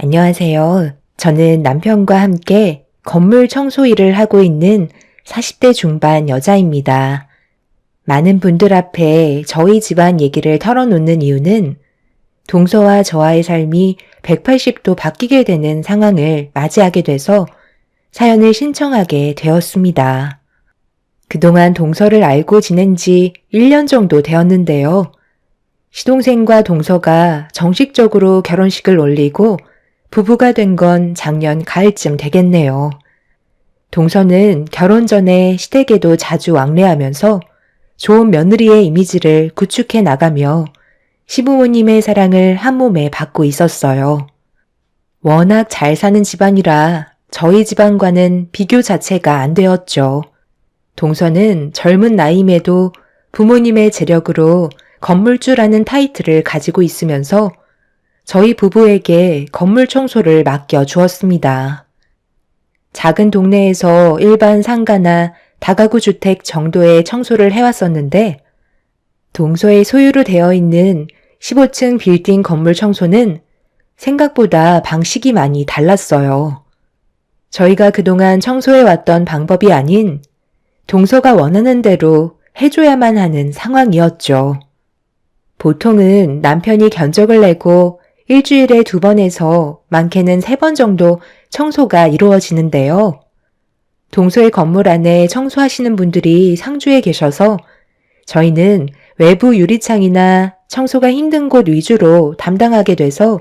안녕하세요. 저는 남편과 함께 건물 청소 일을 하고 있는 40대 중반 여자입니다. 많은 분들 앞에 저희 집안 얘기를 털어놓는 이유는 동서와 저와의 삶이 180도 바뀌게 되는 상황을 맞이하게 돼서 사연을 신청하게 되었습니다. 그동안 동서를 알고 지낸 지 1년 정도 되었는데요. 시동생과 동서가 정식적으로 결혼식을 올리고 부부가 된 건 작년 가을쯤 되겠네요. 동서는 결혼 전에 시댁에도 자주 왕래하면서 좋은 며느리의 이미지를 구축해 나가며 시부모님의 사랑을 한몸에 받고 있었어요. 워낙 잘 사는 집안이라 저희 집안과는 비교 자체가 안 되었죠. 동서는 젊은 나이임에도 부모님의 재력으로 건물주라는 타이틀을 가지고 있으면서 저희 부부에게 건물 청소를 맡겨 주었습니다. 작은 동네에서 일반 상가나 다가구 주택 정도의 청소를 해왔었는데 동서의 소유로 되어 있는 15층 빌딩 건물 청소는 생각보다 방식이 많이 달랐어요. 저희가 그동안 청소해왔던 방법이 아닌 동서가 원하는 대로 해줘야만 하는 상황이었죠. 보통은 남편이 견적을 내고 일주일에 2번에서 많게는 3번 정도 청소가 이루어지는데요. 동서의 건물 안에 청소하시는 분들이 상주에 계셔서 저희는 외부 유리창이나 청소가 힘든 곳 위주로 담당하게 돼서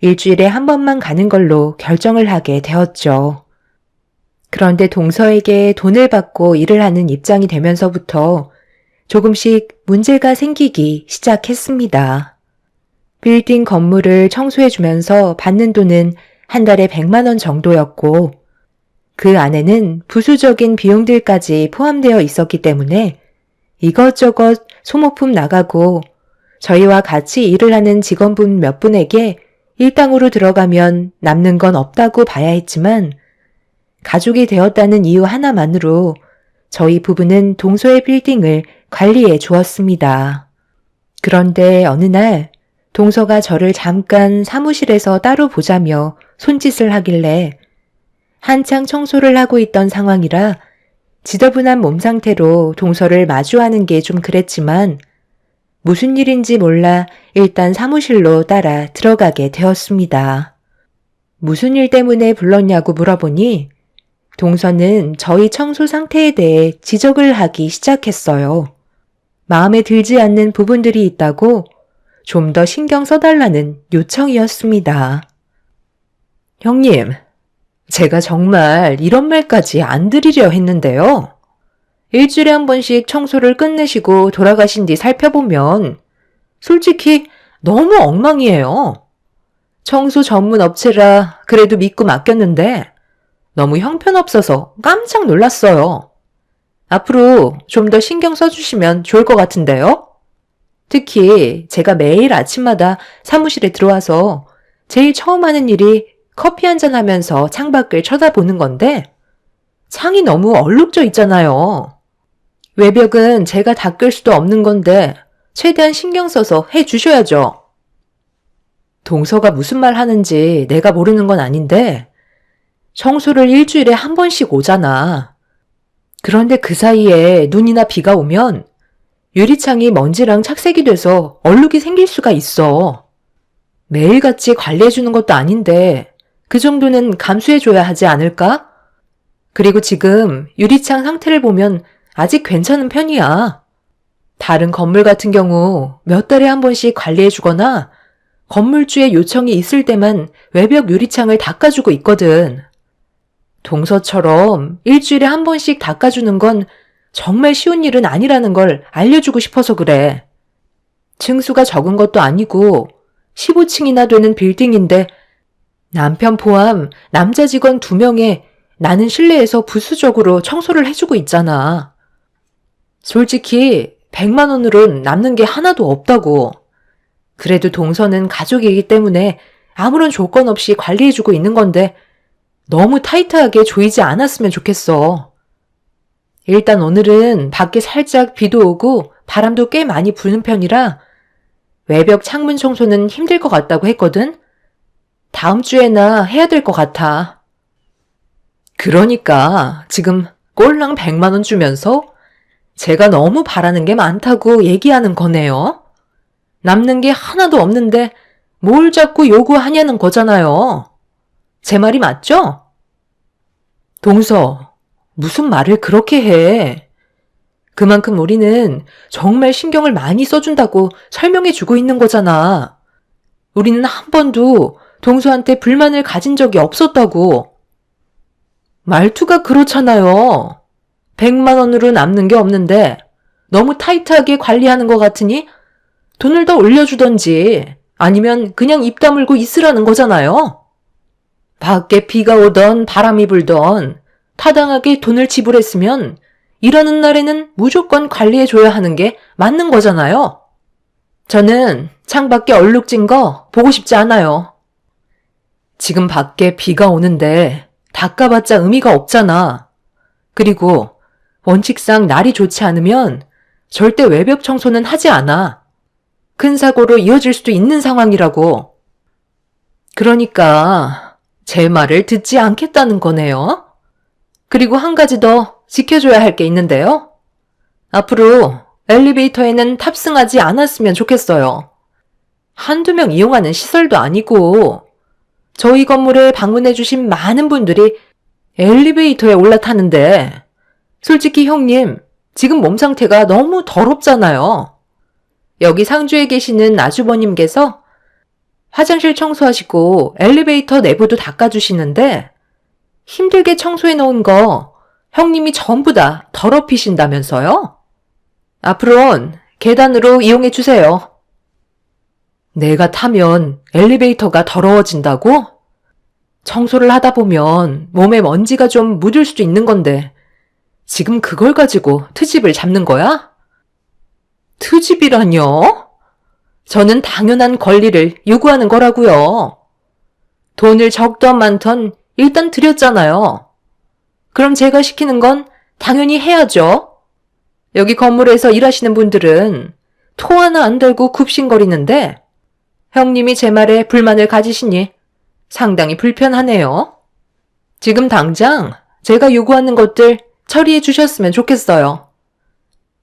일주일에 1번만 가는 걸로 결정을 하게 되었죠. 그런데 동서에게 돈을 받고 일을 하는 입장이 되면서부터 조금씩 문제가 생기기 시작했습니다. 빌딩 건물을 청소해주면서 받는 돈은 한 달에 100만 원 정도였고 그 안에는 부수적인 비용들까지 포함되어 있었기 때문에 이것저것 소모품 나가고 저희와 같이 일을 하는 직원분 몇 분에게 일당으로 들어가면 남는 건 없다고 봐야 했지만 가족이 되었다는 이유 하나만으로 저희 부부는 동서의 빌딩을 관리해 주었습니다. 그런데 어느 날 동서가 저를 잠깐 사무실에서 따로 보자며 손짓을 하길래 한창 청소를 하고 있던 상황이라 지저분한 몸 상태로 동서를 마주하는 게 좀 그랬지만 무슨 일인지 몰라 일단 사무실로 따라 들어가게 되었습니다. 무슨 일 때문에 불렀냐고 물어보니 동서는 저희 청소 상태에 대해 지적을 하기 시작했어요. 마음에 들지 않는 부분들이 있다고 좀 더 신경 써달라는 요청이었습니다. 형님, 제가 정말 이런 말까지 안 드리려 했는데요. 일주일에 1번씩 청소를 끝내시고 돌아가신 뒤 살펴보면 솔직히 너무 엉망이에요. 청소 전문 업체라 그래도 믿고 맡겼는데 너무 형편없어서 깜짝 놀랐어요. 앞으로 좀 더 신경 써주시면 좋을 것 같은데요. 특히 제가 매일 아침마다 사무실에 들어와서 제일 처음 하는 일이 커피 한잔 하면서 창밖을 쳐다보는 건데 창이 너무 얼룩져 있잖아요. 외벽은 제가 닦을 수도 없는 건데 최대한 신경 써서 해주셔야죠. 동서가 무슨 말 하는지 내가 모르는 건 아닌데 청소를 일주일에 1번씩 오잖아. 그런데 그 사이에 눈이나 비가 오면 유리창이 먼지랑 착색이 돼서 얼룩이 생길 수가 있어. 매일같이 관리해주는 것도 아닌데 그 정도는 감수해줘야 하지 않을까? 그리고 지금 유리창 상태를 보면 아직 괜찮은 편이야. 다른 건물 같은 경우 몇 달에 1번씩 관리해주거나 건물주의 요청이 있을 때만 외벽 유리창을 닦아주고 있거든. 동서처럼 일주일에 1번씩 닦아주는 건 정말 쉬운 일은 아니라는 걸 알려주고 싶어서 그래. 층수가 적은 것도 아니고 15층이나 되는 빌딩인데 남편 포함 남자 직원 2명에 나는 실내에서 부수적으로 청소를 해주고 있잖아. 솔직히 100만 원으론 남는 게 하나도 없다고. 그래도 동서는 가족이기 때문에 아무런 조건 없이 관리해주고 있는 건데 너무 타이트하게 조이지 않았으면 좋겠어. 일단 오늘은 밖에 살짝 비도 오고 바람도 꽤 많이 부는 편이라 외벽 창문 청소는 힘들 것 같다고 했거든? 다음 주에나 해야 될 것 같아. 그러니까 지금 꼴랑 100만 원 주면서 제가 너무 바라는 게 많다고 얘기하는 거네요. 남는 게 하나도 없는데 뭘 자꾸 요구하냐는 거잖아요. 제 말이 맞죠? 동서, 무슨 말을 그렇게 해. 그만큼 우리는 정말 신경을 많이 써준다고 설명해주고 있는 거잖아. 우리는 한 번도 동서한테 불만을 가진 적이 없었다고. 말투가 그렇잖아요. 100만 원으로 남는 게 없는데 너무 타이트하게 관리하는 것 같으니 돈을 더 올려주던지 아니면 그냥 입 다물고 있으라는 거잖아요. 밖에 비가 오던 바람이 불던 타당하게 돈을 지불했으면 일하는 날에는 무조건 관리해줘야 하는 게 맞는 거잖아요. 저는 창밖에 얼룩진 거 보고 싶지 않아요. 지금 밖에 비가 오는데 닦아봤자 의미가 없잖아. 그리고 원칙상 날이 좋지 않으면 절대 외벽 청소는 하지 않아. 큰 사고로 이어질 수도 있는 상황이라고. 그러니까 제 말을 듣지 않겠다는 거네요. 그리고 한 가지 더 지켜줘야 할 게 있는데요. 앞으로 엘리베이터에는 탑승하지 않았으면 좋겠어요. 한두 명 이용하는 시설도 아니고 저희 건물에 방문해주신 많은 분들이 엘리베이터에 올라타는데 솔직히 형님, 지금 몸 상태가 너무 더럽잖아요. 여기 상주에 계시는 아주버님께서 화장실 청소하시고 엘리베이터 내부도 닦아주시는데 힘들게 청소해 놓은 거 형님이 전부 다 더럽히신다면서요? 앞으론 계단으로 이용해 주세요. 내가 타면 엘리베이터가 더러워진다고? 청소를 하다 보면 몸에 먼지가 좀 묻을 수도 있는 건데 지금 그걸 가지고 트집을 잡는 거야? 트집이라뇨? 저는 당연한 권리를 요구하는 거라고요. 돈을 적던 많던 일단 드렸잖아요. 그럼 제가 시키는 건 당연히 해야죠. 여기 건물에서 일하시는 분들은 토 하나 안 달고 굽신거리는데 형님이 제 말에 불만을 가지시니 상당히 불편하네요. 지금 당장 제가 요구하는 것들 처리해 주셨으면 좋겠어요.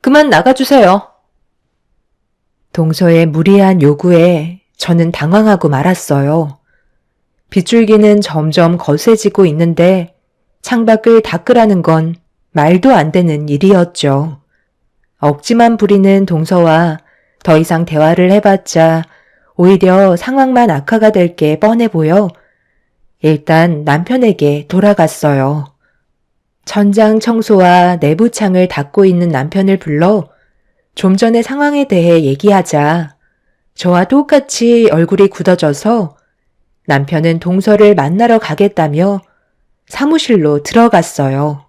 그만 나가주세요. 동서의 무리한 요구에 저는 당황하고 말았어요. 빗줄기는 점점 거세지고 있는데 창밖을 닦으라는 건 말도 안 되는 일이었죠. 억지만 부리는 동서와 더 이상 대화를 해봤자 오히려 상황만 악화가 될 게 뻔해 보여 일단 남편에게 돌아갔어요. 천장 청소와 내부 창을 닦고 있는 남편을 불러 좀 전의 상황에 대해 얘기하자 저와 똑같이 얼굴이 굳어져서 남편은 동서를 만나러 가겠다며 사무실로 들어갔어요.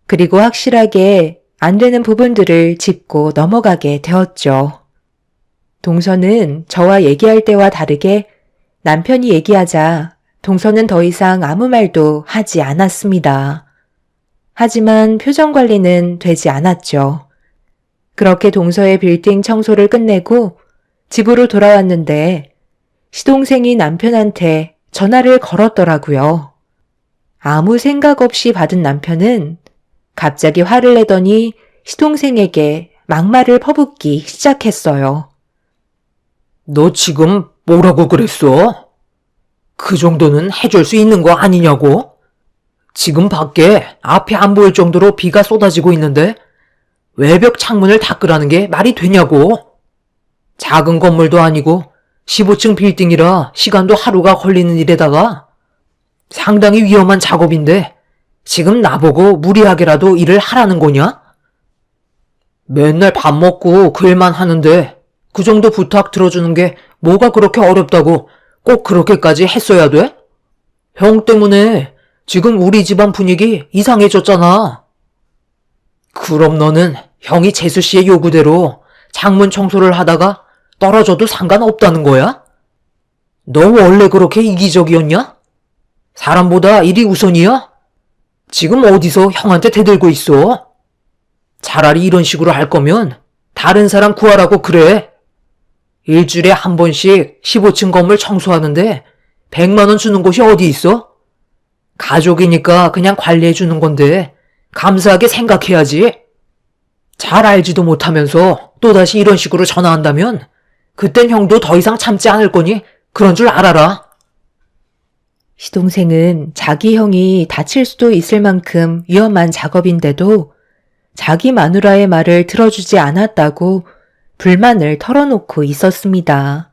그리고 확실하게 안 되는 부분들을 짚고 넘어가게 되었죠. 동서는 저와 얘기할 때와 다르게 남편이 얘기하자 동서는 더 이상 아무 말도 하지 않았습니다. 하지만 표정 관리는 되지 않았죠. 그렇게 동서의 빌딩 청소를 끝내고 집으로 돌아왔는데 시동생이 남편한테 전화를 걸었더라고요. 아무 생각 없이 받은 남편은 갑자기 화를 내더니 시동생에게 막말을 퍼붓기 시작했어요. 너 지금 뭐라고 그랬어? 그 정도는 해줄 수 있는 거 아니냐고? 지금 밖에 앞이 안 보일 정도로 비가 쏟아지고 있는데 외벽 창문을 닦으라는 게 말이 되냐고? 작은 건물도 아니고 15층 빌딩이라 시간도 하루가 걸리는 일에다가 상당히 위험한 작업인데 지금 나보고 무리하게라도 일을 하라는 거냐? 맨날 밥 먹고 그 일만 하는데 그 정도 부탁 들어주는 게 뭐가 그렇게 어렵다고 꼭 그렇게까지 했어야 돼? 형 때문에 지금 우리 집안 분위기 이상해졌잖아. 그럼 너는 형이 재수 씨의 요구대로 창문 청소를 하다가 떨어져도 상관없다는 거야? 너 원래 그렇게 이기적이었냐? 사람보다 일이 우선이야? 지금 어디서 형한테 대들고 있어? 차라리 이런 식으로 할 거면 다른 사람 구하라고 그래. 일주일에 한 번씩 15층 건물 청소하는데 100만 원 주는 곳이 어디 있어? 가족이니까 그냥 관리해 주는 건데 감사하게 생각해야지. 잘 알지도 못하면서 또다시 이런 식으로 전화한다면 그땐 형도 더 이상 참지 않을 거니 그런 줄 알아라. 시동생은 자기 형이 다칠 수도 있을 만큼 위험한 작업인데도 자기 마누라의 말을 들어주지 않았다고 불만을 털어놓고 있었습니다.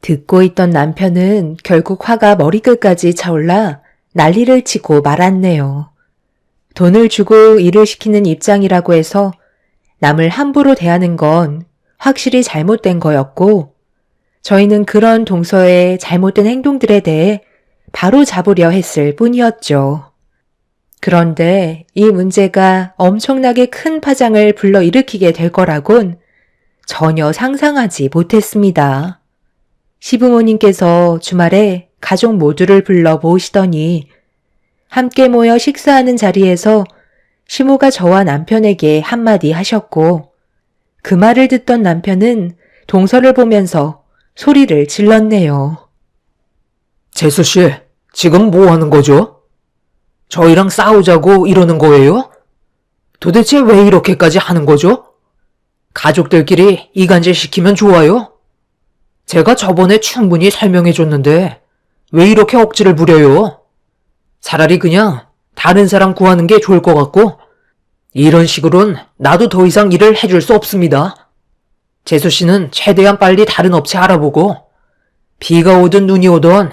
듣고 있던 남편은 결국 화가 머리끝까지 차올라 난리를 치고 말았네요. 돈을 주고 일을 시키는 입장이라고 해서 남을 함부로 대하는 건 확실히 잘못된 거였고, 저희는 그런 동서의 잘못된 행동들에 대해 바로 잡으려 했을 뿐이었죠. 그런데 이 문제가 엄청나게 큰 파장을 불러일으키게 될 거라곤 전혀 상상하지 못했습니다. 시부모님께서 주말에 가족 모두를 불러 모으시더니 함께 모여 식사하는 자리에서 시모가 저와 남편에게 한마디 하셨고, 그 말을 듣던 남편은 동서를 보면서 소리를 질렀네요. 재수씨, 지금 뭐 하는 거죠? 저희랑 싸우자고 이러는 거예요? 도대체 왜 이렇게까지 하는 거죠? 가족들끼리 이간질 시키면 좋아요? 제가 저번에 충분히 설명해 줬는데 왜 이렇게 억지를 부려요? 차라리 그냥 다른 사람 구하는 게 좋을 것 같고, 이런 식으론 나도 더 이상 일을 해줄 수 없습니다. 재수씨는 최대한 빨리 다른 업체 알아보고 비가 오든 눈이 오든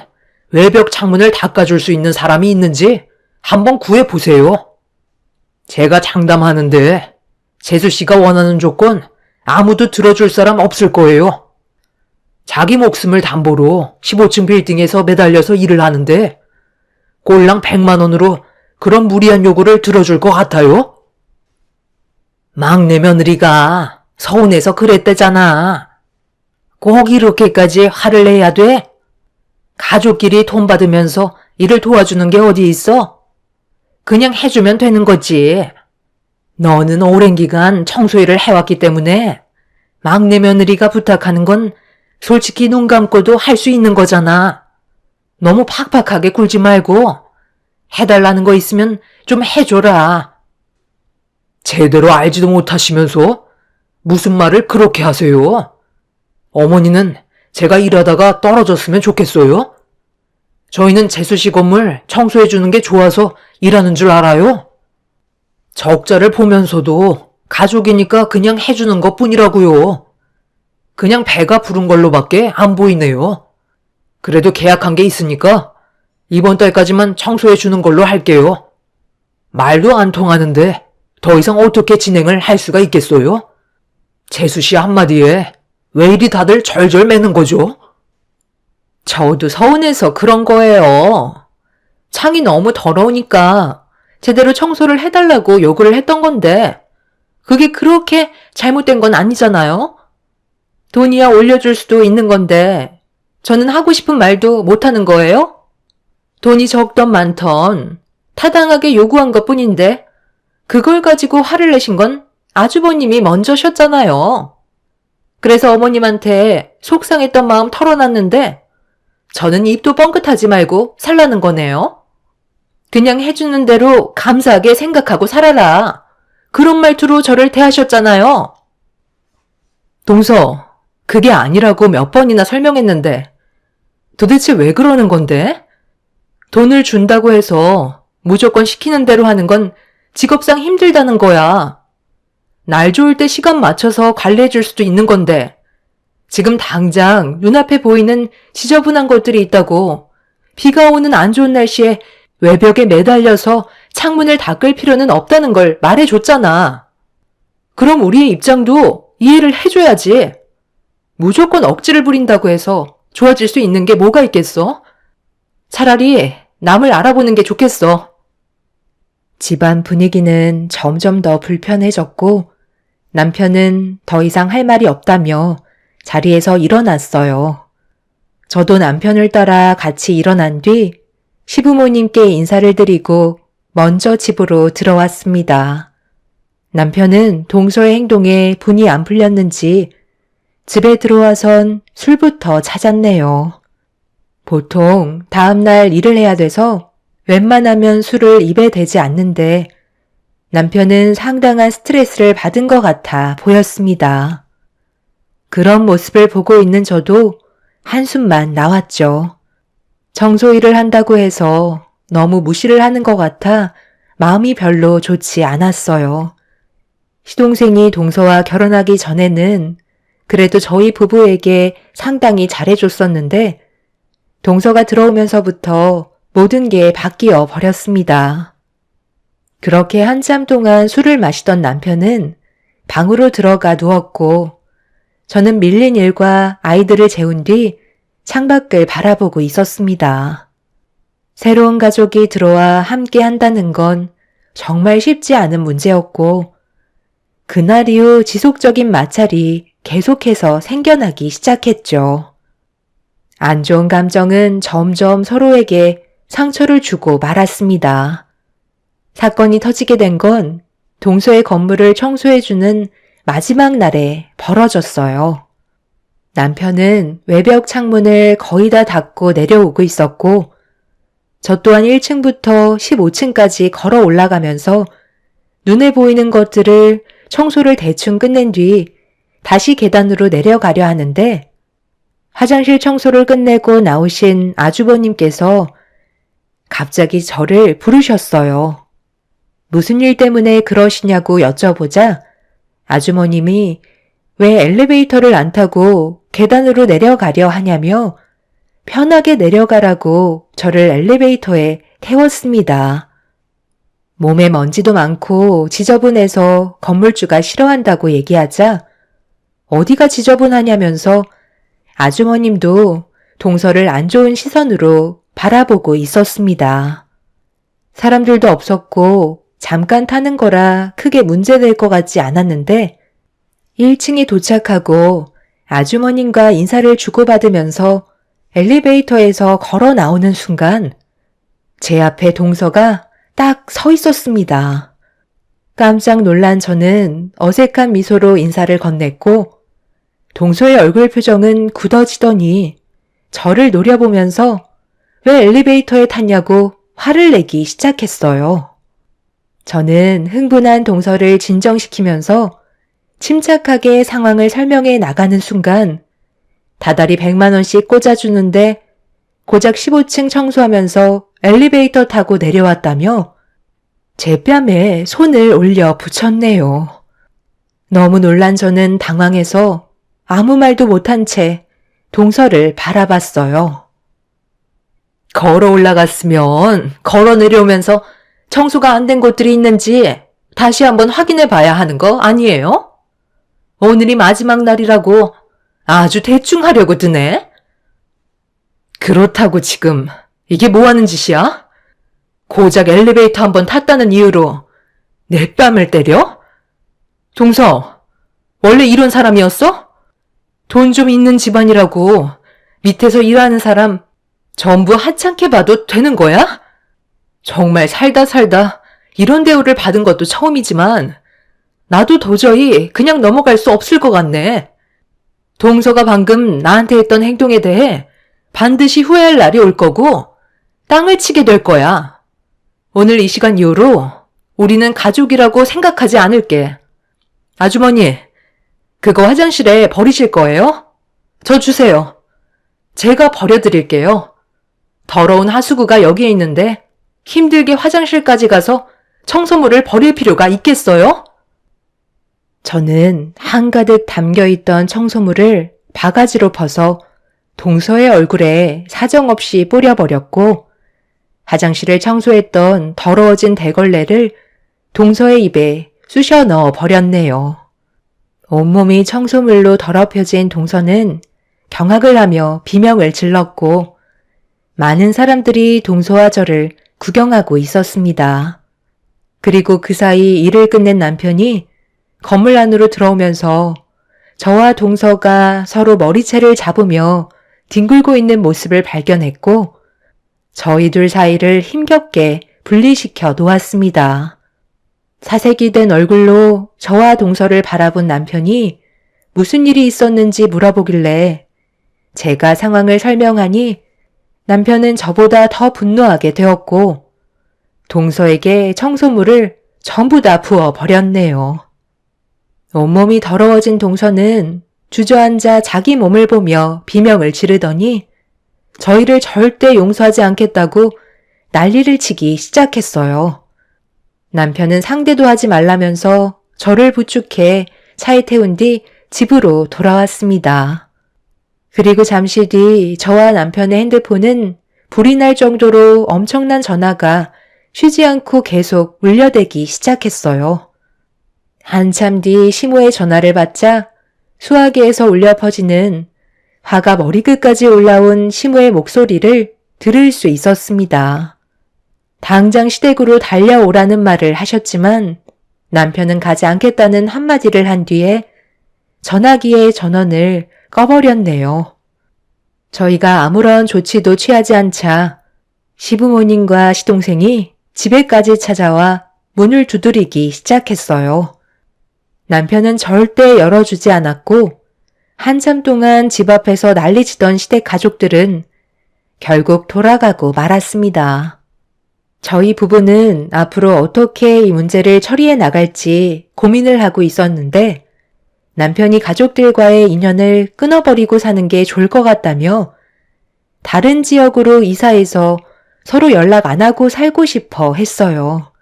외벽 창문을 닦아줄 수 있는 사람이 있는지 한번 구해보세요. 제가 장담하는데 재수씨가 원하는 조건 아무도 들어줄 사람 없을 거예요. 자기 목숨을 담보로 15층 빌딩에서 매달려서 일을 하는데 꼴랑 100만 원으로 그런 무리한 요구를 들어줄 것 같아요? 막내 며느리가 서운해서 그랬대잖아. 꼭 이렇게까지 화를 내야 돼? 가족끼리 돈 받으면서 일을 도와주는 게 어디 있어? 그냥 해주면 되는 거지. 너는 오랜 기간 청소일을 해왔기 때문에 막내 며느리가 부탁하는 건 솔직히 눈 감고도 할 수 있는 거잖아. 너무 팍팍하게 굴지 말고 해달라는 거 있으면 좀 해줘라. 제대로 알지도 못하시면서 무슨 말을 그렇게 하세요? 어머니는 제가 일하다가 떨어졌으면 좋겠어요? 저희는 재수씨 건물 청소해주는 게 좋아서 일하는 줄 알아요? 적자를 보면서도 가족이니까 그냥 해주는 것 뿐이라고요. 그냥 배가 부른 걸로밖에 안 보이네요. 그래도 계약한 게 있으니까 이번 달까지만 청소해주는 걸로 할게요. 말도 안 통하는데 더 이상 어떻게 진행을 할 수가 있겠어요? 재수씨 한마디에 왜 이리 다들 절절 매는 거죠? 저도 서운해서 그런 거예요. 창이 너무 더러우니까 제대로 청소를 해달라고 요구를 했던 건데 그게 그렇게 잘못된 건 아니잖아요? 돈이야 올려줄 수도 있는 건데 저는 하고 싶은 말도 못하는 거예요? 돈이 적던 많던 타당하게 요구한 것뿐인데 그걸 가지고 화를 내신 건 아주버님이 먼저셨잖아요. 그래서 어머님한테 속상했던 마음 털어놨는데 저는 입도 뻥끗하지 말고 살라는 거네요. 그냥 해주는 대로 감사하게 생각하고 살아라. 그런 말투로 저를 대하셨잖아요. 동서, 그게 아니라고 몇 번이나 설명했는데 도대체 왜 그러는 건데? 돈을 준다고 해서 무조건 시키는 대로 하는 건 직업상 힘들다는 거야. 날 좋을 때 시간 맞춰서 관리해 줄 수도 있는 건데 지금 당장 눈앞에 보이는 지저분한 것들이 있다고 비가 오는 안 좋은 날씨에 외벽에 매달려서 창문을 닦을 필요는 없다는 걸 말해줬잖아. 그럼 우리의 입장도 이해를 해줘야지. 무조건 억지를 부린다고 해서 좋아질 수 있는 게 뭐가 있겠어? 차라리 남을 알아보는 게 좋겠어. 집안 분위기는 점점 더 불편해졌고 남편은 더 이상 할 말이 없다며 자리에서 일어났어요. 저도 남편을 따라 같이 일어난 뒤 시부모님께 인사를 드리고 먼저 집으로 들어왔습니다. 남편은 동서의 행동에 분이 안 풀렸는지 집에 들어와선 술부터 찾았네요. 보통 다음날 일을 해야 돼서 웬만하면 술을 입에 대지 않는데 남편은 상당한 스트레스를 받은 것 같아 보였습니다. 그런 모습을 보고 있는 저도 한숨만 나왔죠. 청소일을 한다고 해서 너무 무시를 하는 것 같아 마음이 별로 좋지 않았어요. 시동생이 동서와 결혼하기 전에는 그래도 저희 부부에게 상당히 잘해줬었는데 동서가 들어오면서부터 모든 게 바뀌어 버렸습니다. 그렇게 한참 동안 술을 마시던 남편은 방으로 들어가 누웠고 저는 밀린 일과 아이들을 재운 뒤 창밖을 바라보고 있었습니다. 새로운 가족이 들어와 함께 한다는 건 정말 쉽지 않은 문제였고 그날 이후 지속적인 마찰이 계속해서 생겨나기 시작했죠. 안 좋은 감정은 점점 서로에게 상처를 주고 말았습니다. 사건이 터지게 된 건 동서의 건물을 청소해주는 마지막 날에 벌어졌어요. 남편은 외벽 창문을 거의 다 닫고 내려오고 있었고 저 또한 1층부터 15층까지 걸어 올라가면서 눈에 보이는 것들을 청소를 대충 끝낸 뒤 다시 계단으로 내려가려 하는데 화장실 청소를 끝내고 나오신 아주버님께서 갑자기 저를 부르셨어요. 무슨 일 때문에 그러시냐고 여쭤보자 아주머님이 왜 엘리베이터를 안 타고 계단으로 내려가려 하냐며 편하게 내려가라고 저를 엘리베이터에 태웠습니다. 몸에 먼지도 많고 지저분해서 건물주가 싫어한다고 얘기하자 어디가 지저분하냐면서 아주머님도 동서를 안 좋은 시선으로 바라보고 있었습니다. 사람들도 없었고 잠깐 타는 거라 크게 문제될 것 같지 않았는데 1층에 도착하고 아주머님과 인사를 주고받으면서 엘리베이터에서 걸어 나오는 순간 제 앞에 동서가 딱 서 있었습니다. 깜짝 놀란 저는 어색한 미소로 인사를 건넸고 동서의 얼굴 표정은 굳어지더니 저를 노려보면서 왜 엘리베이터에 탔냐고 화를 내기 시작했어요. 저는 흥분한 동서를 진정시키면서 침착하게 상황을 설명해 나가는 순간 다달이 100만 원씩 꽂아주는데 고작 15층 청소하면서 엘리베이터 타고 내려왔다며 제 뺨에 손을 올려 붙였네요. 너무 놀란 저는 당황해서 아무 말도 못한 채 동서를 바라봤어요. 걸어 올라갔으면 걸어 내려오면서 청소가 안 된 곳들이 있는지 다시 한번 확인해 봐야 하는 거 아니에요? 오늘이 마지막 날이라고 아주 대충 하려고 드네? 그렇다고 지금 이게 뭐 하는 짓이야? 고작 엘리베이터 한번 탔다는 이유로 내 뺨을 때려? 동서, 원래 이런 사람이었어? 돈 좀 있는 집안이라고 밑에서 일하는 사람 전부 하찮게 봐도 되는 거야? 정말 살다 이런 대우를 받은 것도 처음이지만 나도 도저히 그냥 넘어갈 수 없을 것 같네. 동서가 방금 나한테 했던 행동에 대해 반드시 후회할 날이 올 거고 땅을 치게 될 거야. 오늘 이 시간 이후로 우리는 가족이라고 생각하지 않을게. 아주머니, 그거 화장실에 버리실 거예요? 저 주세요. 제가 버려드릴게요. 더러운 하수구가 여기에 있는데 힘들게 화장실까지 가서 청소물을 버릴 필요가 있겠어요? 저는 한가득 담겨있던 청소물을 바가지로 퍼서 동서의 얼굴에 사정없이 뿌려버렸고 화장실을 청소했던 더러워진 대걸레를 동서의 입에 쑤셔 넣어 버렸네요. 온몸이 청소물로 더럽혀진 동서는 경악을 하며 비명을 질렀고 많은 사람들이 동서와 저를 구경하고 있었습니다. 그리고 그 사이 일을 끝낸 남편이 건물 안으로 들어오면서 저와 동서가 서로 머리채를 잡으며 뒹굴고 있는 모습을 발견했고 저희 둘 사이를 힘겹게 분리시켜 놓았습니다. 사색이 된 얼굴로 저와 동서를 바라본 남편이 무슨 일이 있었는지 물어보길래 제가 상황을 설명하니 남편은 저보다 더 분노하게 되었고 동서에게 청소물을 전부 다 부어 버렸네요. 온몸이 더러워진 동서는 주저앉아 자기 몸을 보며 비명을 지르더니 저희를 절대 용서하지 않겠다고 난리를 치기 시작했어요. 남편은 상대도 하지 말라면서 저를 부축해 차에 태운 뒤 집으로 돌아왔습니다. 그리고 잠시 뒤 저와 남편의 핸드폰은 불이 날 정도로 엄청난 전화가 쉬지 않고 계속 울려대기 시작했어요. 한참 뒤 시모의 전화를 받자 수화기에서 울려 퍼지는 화가 머리끝까지 올라온 시모의 목소리를 들을 수 있었습니다. 당장 시댁으로 달려오라는 말을 하셨지만 남편은 가지 않겠다는 한마디를 한 뒤에 전화기의 전원을 꺼버렸네요. 저희가 아무런 조치도 취하지 않자 시부모님과 시동생이 집에까지 찾아와 문을 두드리기 시작했어요. 남편은 절대 열어주지 않았고 한참 동안 집 앞에서 난리치던 시댁 가족들은 결국 돌아가고 말았습니다. 저희 부부는 앞으로 어떻게 이 문제를 처리해 나갈지 고민을 하고 있었는데 남편이 가족들과의 인연을 끊어버리고 사는 게 좋을 것 같다며 다른 지역으로 이사해서 서로 연락 안 하고 살고 싶어 했어요.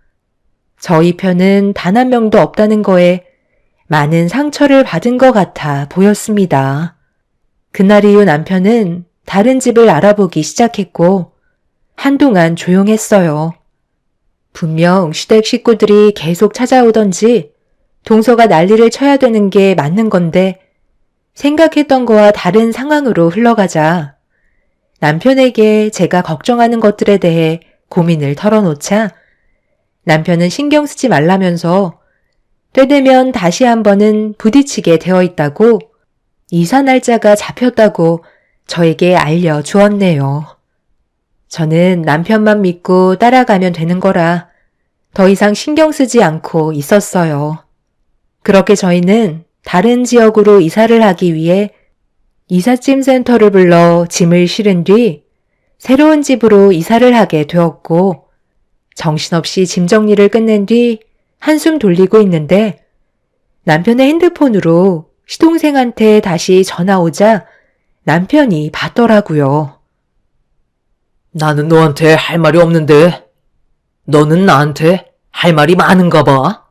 저희 편은 단 한 명도 없다는 거에 많은 상처를 받은 것 같아 보였습니다. 그날 이후 남편은 다른 집을 알아보기 시작했고 한동안 조용했어요. 분명 시댁 식구들이 계속 찾아오던지 동서가 난리를 쳐야 되는 게 맞는 건데 생각했던 거와 다른 상황으로 흘러가자 남편에게 제가 걱정하는 것들에 대해 고민을 털어놓자 남편은 신경 쓰지 말라면서 때되면 다시 한번은 부딪히게 되어 있다고 이사 날짜가 잡혔다고 저에게 알려주었네요. 저는 남편만 믿고 따라가면 되는 거라 더 이상 신경 쓰지 않고 있었어요. 그렇게 저희는 다른 지역으로 이사를 하기 위해 이삿짐 센터를 불러 짐을 실은 뒤 새로운 집으로 이사를 하게 되었고 정신없이 짐 정리를 끝낸 뒤 한숨 돌리고 있는데 남편의 핸드폰으로 시동생한테 다시 전화 오자 남편이 받더라고요. 나는 너한테 할 말이 없는데 너는 나한테 할 말이 많은가 봐.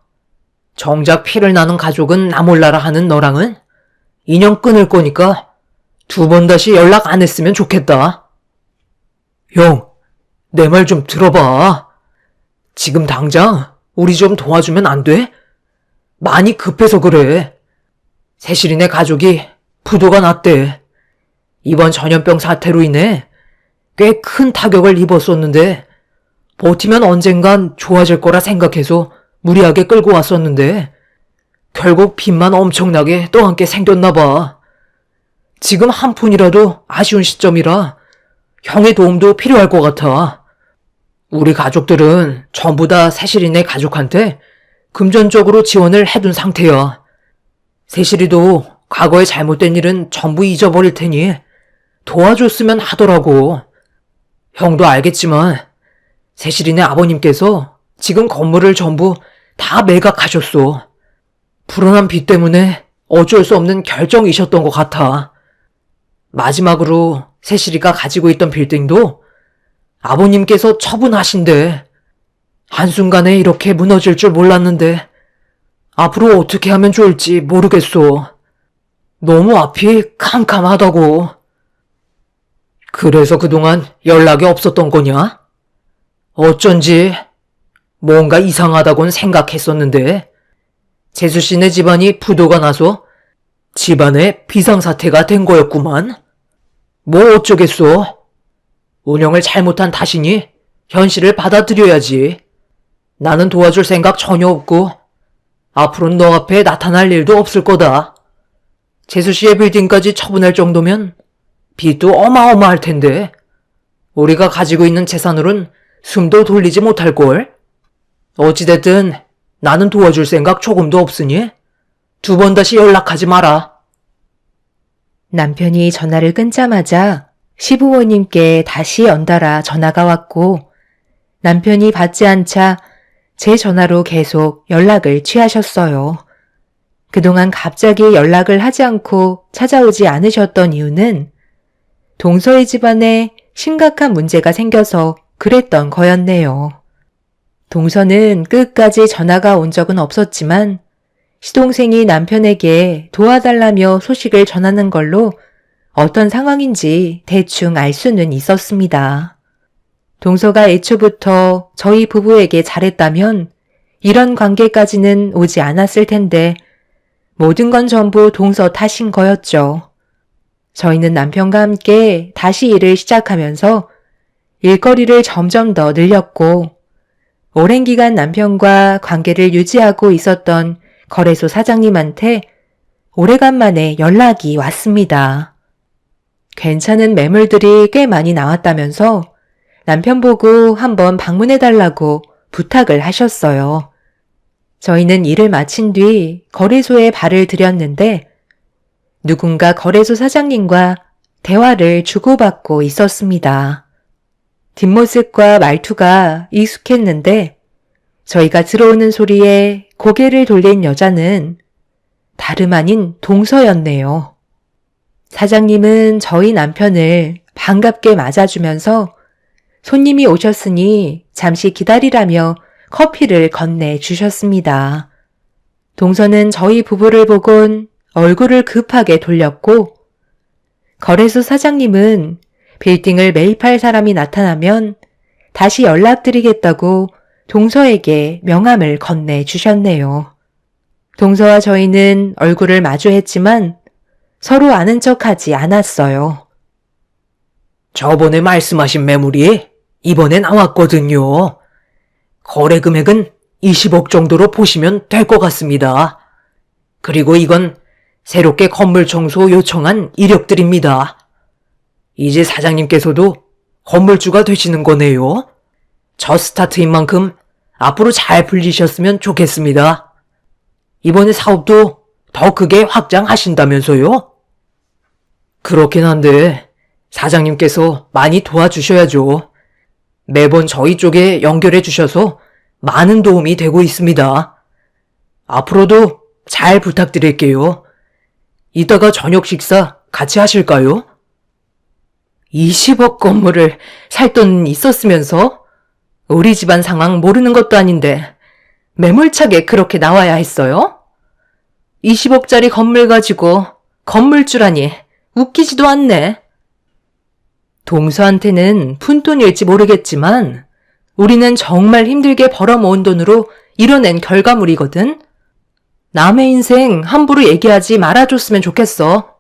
정작 피를 나눈 가족은 나 몰라라 하는 너랑은 인연 끊을 거니까 2번 다시 연락 안 했으면 좋겠다. 형, 내 말 좀 들어봐. 지금 당장 우리 좀 도와주면 안 돼? 많이 급해서 그래. 세실이네 가족이 부도가 났대. 이번 전염병 사태로 인해 꽤 큰 타격을 입었었는데 버티면 언젠간 좋아질 거라 생각해서 무리하게 끌고 왔었는데 결국 빚만 엄청나게 떠안게 생겼나 봐. 지금 한 푼이라도 아쉬운 시점이라 형의 도움도 필요할 것 같아. 우리 가족들은 전부 다 세실이네 가족한테 금전적으로 지원을 해둔 상태야. 세실이도 과거에 잘못된 일은 전부 잊어버릴 테니 도와줬으면 하더라고. 형도 알겠지만 세실이네 아버님께서 지금 건물을 전부 다 매각하셨어. 불어난 빚 때문에 어쩔 수 없는 결정이셨던 것 같아. 마지막으로 세실이가 가지고 있던 빌딩도 아버님께서 처분하신대. 한순간에 이렇게 무너질 줄 몰랐는데 앞으로 어떻게 하면 좋을지 모르겠어. 너무 앞이 캄캄하다고. 그래서 그동안 연락이 없었던 거냐? 어쩐지 뭔가 이상하다곤 생각했었는데 재수씨네 집안이 부도가 나서 집안에 비상사태가 된 거였구만. 뭐 어쩌겠어. 운영을 잘못한 탓이니 현실을 받아들여야지. 나는 도와줄 생각 전혀 없고 앞으로는 너 앞에 나타날 일도 없을 거다. 재수씨의 빌딩까지 처분할 정도면 빚도 어마어마할 텐데 우리가 가지고 있는 재산으론 숨도 돌리지 못할걸. 어찌됐든 나는 도와줄 생각 조금도 없으니 2번 다시 연락하지 마라. 남편이 전화를 끊자마자 시부모님께 다시 연달아 전화가 왔고 남편이 받지 않자 제 전화로 계속 연락을 취하셨어요. 그동안 갑자기 연락을 하지 않고 찾아오지 않으셨던 이유는 동서의 집안에 심각한 문제가 생겨서 그랬던 거였네요. 동서는 끝까지 전화가 온 적은 없었지만 시동생이 남편에게 도와달라며 소식을 전하는 걸로 어떤 상황인지 대충 알 수는 있었습니다. 동서가 애초부터 저희 부부에게 잘했다면 이런 관계까지는 오지 않았을 텐데 모든 건 전부 동서 탓인 거였죠. 저희는 남편과 함께 다시 일을 시작하면서 일거리를 점점 더 늘렸고 오랜 기간 남편과 관계를 유지하고 있었던 거래소 사장님한테 오래간만에 연락이 왔습니다. 괜찮은 매물들이 꽤 많이 나왔다면서 남편 보고 한번 방문해달라고 부탁을 하셨어요. 저희는 일을 마친 뒤 거래소에 발을 들였는데 누군가 거래소 사장님과 대화를 주고받고 있었습니다. 뒷모습과 말투가 익숙했는데 저희가 들어오는 소리에 고개를 돌린 여자는 다름 아닌 동서였네요. 사장님은 저희 남편을 반갑게 맞아주면서 손님이 오셨으니 잠시 기다리라며 커피를 건네주셨습니다. 동서는 저희 부부를 보곤 얼굴을 급하게 돌렸고 거래소 사장님은 빌딩을 매입할 사람이 나타나면 다시 연락드리겠다고 동서에게 명함을 건네주셨네요. 동서와 저희는 얼굴을 마주했지만 서로 아는 척하지 않았어요. 저번에 말씀하신 매물이 이번에 나왔거든요. 거래 금액은 20억 정도로 보시면 될 것 같습니다. 그리고 이건 새롭게 건물 청소 요청한 이력들입니다. 이제 사장님께서도 건물주가 되시는 거네요. 저 스타트인 만큼 앞으로 잘 풀리셨으면 좋겠습니다. 이번에 사업도 더 크게 확장하신다면서요? 그렇긴 한데 사장님께서 많이 도와주셔야죠. 매번 저희 쪽에 연결해 주셔서 많은 도움이 되고 있습니다. 앞으로도 잘 부탁드릴게요. 이따가 저녁 식사 같이 하실까요? 20억 건물을 살 돈 있었으면서 우리 집안 상황 모르는 것도 아닌데 매몰차게 그렇게 나와야 했어요? 20억짜리 건물 가지고 건물주라니 웃기지도 않네. 동서한테는 푼돈일지 모르겠지만 우리는 정말 힘들게 벌어모은 돈으로 이뤄낸 결과물이거든. 남의 인생 함부로 얘기하지 말아줬으면 좋겠어.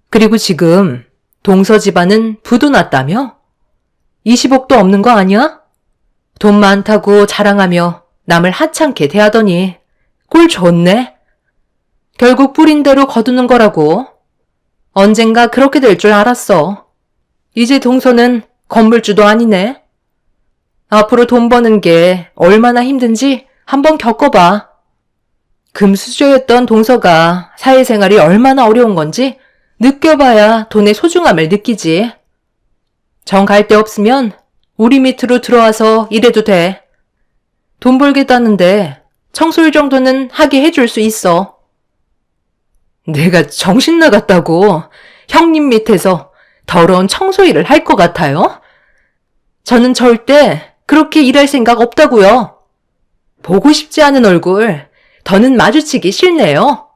그리고 지금 동서 집안은 부도 났다며? 20억도 없는 거 아니야? 돈 많다고 자랑하며 남을 하찮게 대하더니 꼴 좋네. 결국 뿌린 대로 거두는 거라고. 언젠가 그렇게 될 줄 알았어. 이제 동서는 건물주도 아니네. 앞으로 돈 버는 게 얼마나 힘든지 한번 겪어봐. 금수저였던 동서가 사회생활이 얼마나 어려운 건지 느껴봐야 돈의 소중함을 느끼지. 정 갈 데 없으면 우리 밑으로 들어와서 일해도 돼. 돈 벌겠다는데 청소일 정도는 하게 해줄 수 있어. 내가 정신 나갔다고 형님 밑에서 더러운 청소일을 할 것 같아요? 저는 절대 그렇게 일할 생각 없다고요. 보고 싶지 않은 얼굴 더는 마주치기 싫네요.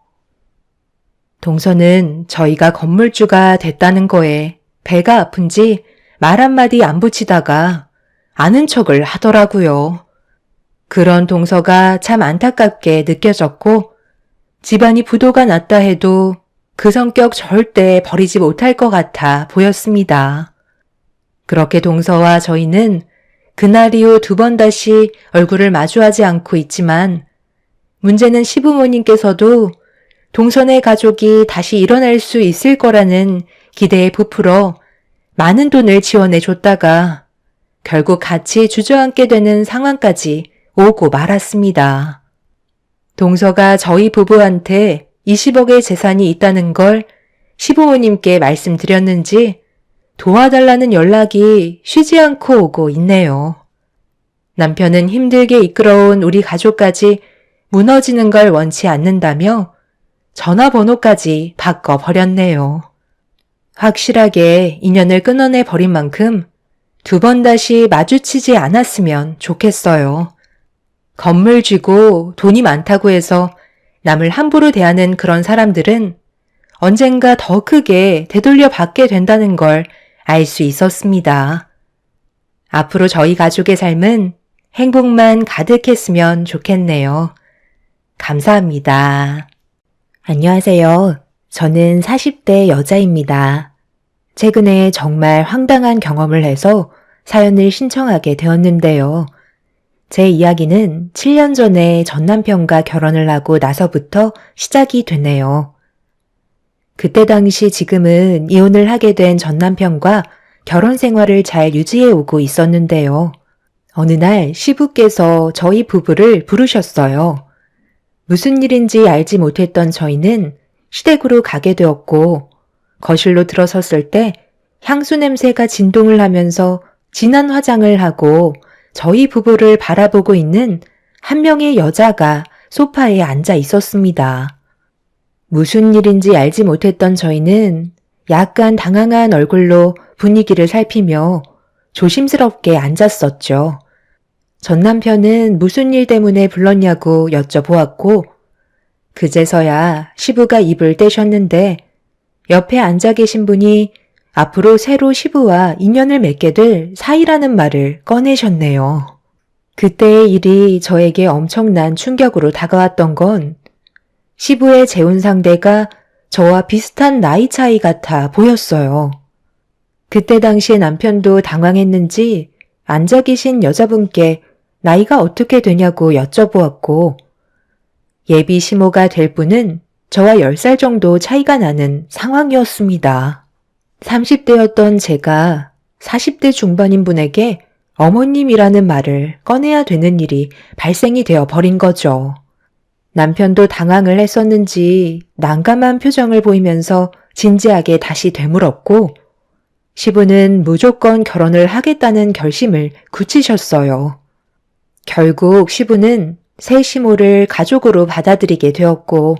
동서는 저희가 건물주가 됐다는 거에 배가 아픈지 말 한마디 안 붙이다가 아는 척을 하더라고요. 그런 동서가 참 안타깝게 느껴졌고 집안이 부도가 났다 해도 그 성격 절대 버리지 못할 것 같아 보였습니다. 그렇게 동서와 저희는 그날 이후 2번 다시 얼굴을 마주하지 않고 있지만 문제는 시부모님께서도 동서네 가족이 다시 일어날 수 있을 거라는 기대에 부풀어 많은 돈을 지원해 줬다가 결국 같이 주저앉게 되는 상황까지 오고 말았습니다. 동서가 저희 부부한테 20억의 재산이 있다는 걸 시부모님께 말씀드렸는지 도와달라는 연락이 쉬지 않고 오고 있네요. 남편은 힘들게 이끌어온 우리 가족까지 무너지는 걸 원치 않는다며 전화번호까지 바꿔버렸네요. 확실하게 인연을 끊어내 버린 만큼 두 번 다시 마주치지 않았으면 좋겠어요. 건물 쥐고 돈이 많다고 해서 남을 함부로 대하는 그런 사람들은 언젠가 더 크게 되돌려 받게 된다는 걸 알 수 있었습니다. 앞으로 저희 가족의 삶은 행복만 가득했으면 좋겠네요. 감사합니다. 안녕하세요. 저는 40대 여자입니다. 최근에 정말 황당한 경험을 해서 사연을 신청하게 되었는데요. 제 이야기는 7년 전에 전 남편과 결혼을 하고 나서부터 시작이 되네요. 그때 당시 지금은 이혼을 하게 된 전 남편과 결혼 생활을 잘 유지해 오고 있었는데요. 어느 날 시부께서 저희 부부를 부르셨어요. 무슨 일인지 알지 못했던 저희는 시댁으로 가게 되었고 거실로 들어섰을 때 향수 냄새가 진동을 하면서 진한 화장을 하고 저희 부부를 바라보고 있는 한 명의 여자가 소파에 앉아 있었습니다. 무슨 일인지 알지 못했던 저희는 약간 당황한 얼굴로 분위기를 살피며 조심스럽게 앉았었죠. 전 남편은 무슨 일 때문에 불렀냐고 여쭤보았고 그제서야 시부가 입을 떼셨는데 옆에 앉아 계신 분이 앞으로 새로 시부와 인연을 맺게 될 사이라는 말을 꺼내셨네요. 그때의 일이 저에게 엄청난 충격으로 다가왔던 건 시부의 재혼 상대가 저와 비슷한 나이 차이 같아 보였어요. 그때 당시에 남편도 당황했는지 앉아 계신 여자분께 나이가 어떻게 되냐고 여쭤보았고 예비 시모가 될 분은 저와 10살 정도 차이가 나는 상황이었습니다. 30대였던 제가 40대 중반인 분에게 어머님이라는 말을 꺼내야 되는 일이 발생이 되어 버린 거죠. 남편도 당황을 했었는지 난감한 표정을 보이면서 진지하게 다시 되물었고 시부는 무조건 결혼을 하겠다는 결심을 굳히셨어요. 결국 시부는 새 시모를 가족으로 받아들이게 되었고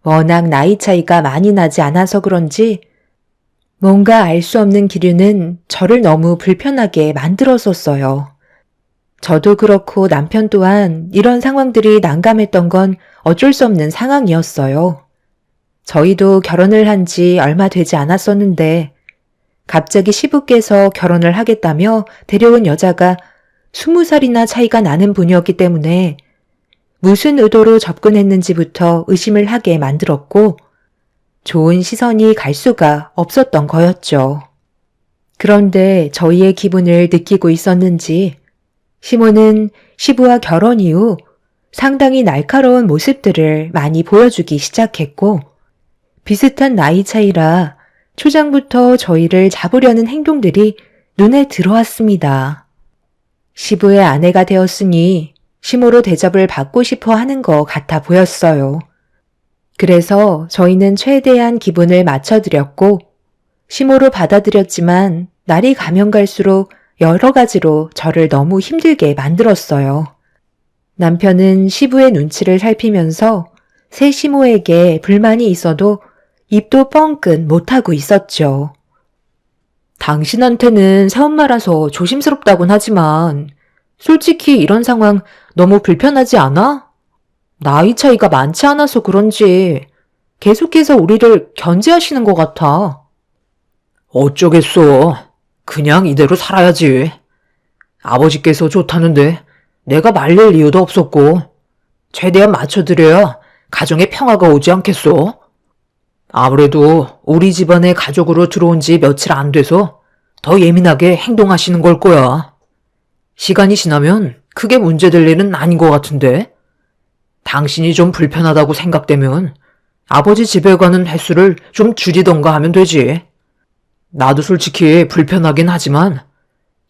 워낙 나이 차이가 많이 나지 않아서 그런지 뭔가 알 수 없는 기류는 저를 너무 불편하게 만들었었어요. 저도 그렇고 남편 또한 이런 상황들이 난감했던 건 어쩔 수 없는 상황이었어요. 저희도 결혼을 한 지 얼마 되지 않았었는데 갑자기 시부께서 결혼을 하겠다며 데려온 여자가 20살이나 차이가 나는 분이었기 때문에 무슨 의도로 접근했는지부터 의심을 하게 만들었고 좋은 시선이 갈 수가 없었던 거였죠. 그런데 저희의 기분을 느끼고 있었는지 시모는 시부와 결혼 이후 상당히 날카로운 모습들을 많이 보여주기 시작했고 비슷한 나이 차이라 초장부터 저희를 잡으려는 행동들이 눈에 들어왔습니다. 시부의 아내가 되었으니 시모로 대접을 받고 싶어 하는 것 같아 보였어요. 그래서 저희는 최대한 기분을 맞춰드렸고 시모로 받아들였지만 날이 가면 갈수록 여러 가지로 저를 너무 힘들게 만들었어요. 남편은 시부의 눈치를 살피면서 새 시모에게 불만이 있어도 입도 뻥끗 못하고 있었죠. 당신한테는 새엄마라서 조심스럽다곤 하지만 솔직히 이런 상황 너무 불편하지 않아? 나이 차이가 많지 않아서 그런지 계속해서 우리를 견제하시는 것 같아. 어쩌겠어. 그냥 이대로 살아야지. 아버지께서 좋다는데 내가 말릴 이유도 없었고 최대한 맞춰드려야 가정에 평화가 오지 않겠어? 아무래도 우리 집안에 가족으로 들어온 지 며칠 안 돼서 더 예민하게 행동하시는 걸 거야. 시간이 지나면 크게 문제될 일은 아닌 것 같은데 당신이 좀 불편하다고 생각되면 아버지 집에 가는 횟수를 좀 줄이던가 하면 되지. 나도 솔직히 불편하긴 하지만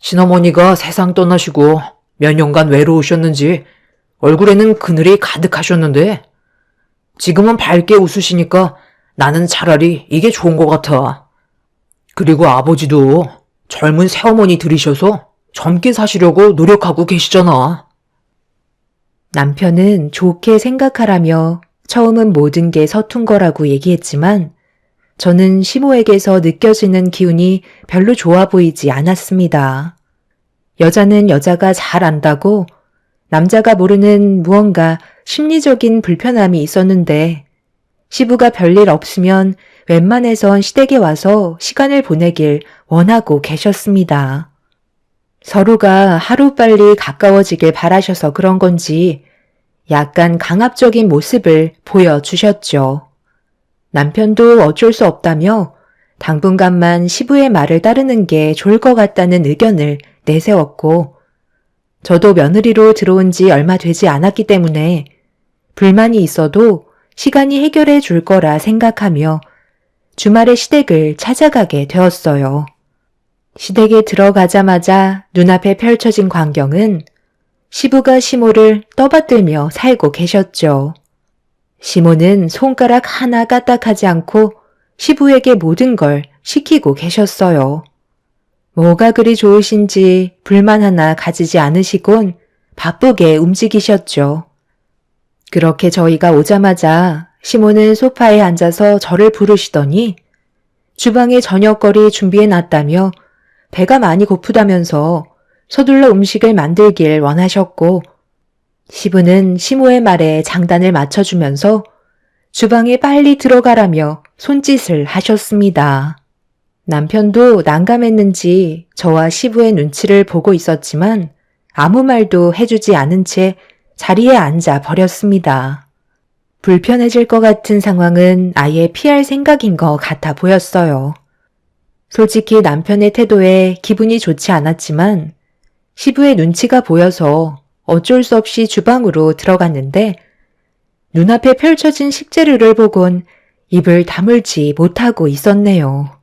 친어머니가 세상 떠나시고 몇 년간 외로우셨는지 얼굴에는 그늘이 가득하셨는데 지금은 밝게 웃으시니까 나는 차라리 이게 좋은 것 같아. 그리고 아버지도 젊은 새어머니 들이셔서 젊게 사시려고 노력하고 계시잖아. 남편은 좋게 생각하라며 처음은 모든 게 서툰 거라고 얘기했지만 저는 시모에게서 느껴지는 기운이 별로 좋아 보이지 않았습니다. 여자는 여자가 잘 안다고 남자가 모르는 무언가 심리적인 불편함이 있었는데 시부가 별일 없으면 웬만해선 시댁에 와서 시간을 보내길 원하고 계셨습니다. 서로가 하루빨리 가까워지길 바라셔서 그런 건지 약간 강압적인 모습을 보여주셨죠. 남편도 어쩔 수 없다며 당분간만 시부의 말을 따르는 게 좋을 것 같다는 의견을 내세웠고 저도 며느리로 들어온 지 얼마 되지 않았기 때문에 불만이 있어도 시간이 해결해 줄 거라 생각하며 주말에 시댁을 찾아가게 되었어요. 시댁에 들어가자마자 눈앞에 펼쳐진 광경은 시부가 시모를 떠받들며 살고 계셨죠. 시모는 손가락 하나 까딱하지 않고 시부에게 모든 걸 시키고 계셨어요. 뭐가 그리 좋으신지 불만 하나 가지지 않으시곤 바쁘게 움직이셨죠. 그렇게 저희가 오자마자 시모는 소파에 앉아서 저를 부르시더니 주방에 저녁거리 준비해놨다며 배가 많이 고프다면서 서둘러 음식을 만들길 원하셨고 시부는 시모의 말에 장단을 맞춰주면서 주방에 빨리 들어가라며 손짓을 하셨습니다. 남편도 난감했는지 저와 시부의 눈치를 보고 있었지만 아무 말도 해주지 않은 채 자리에 앉아 버렸습니다. 불편해질 것 같은 상황은 아예 피할 생각인 것 같아 보였어요. 솔직히 남편의 태도에 기분이 좋지 않았지만 시부의 눈치가 보여서 어쩔 수 없이 주방으로 들어갔는데 눈앞에 펼쳐진 식재료를 보곤 입을 다물지 못하고 있었네요.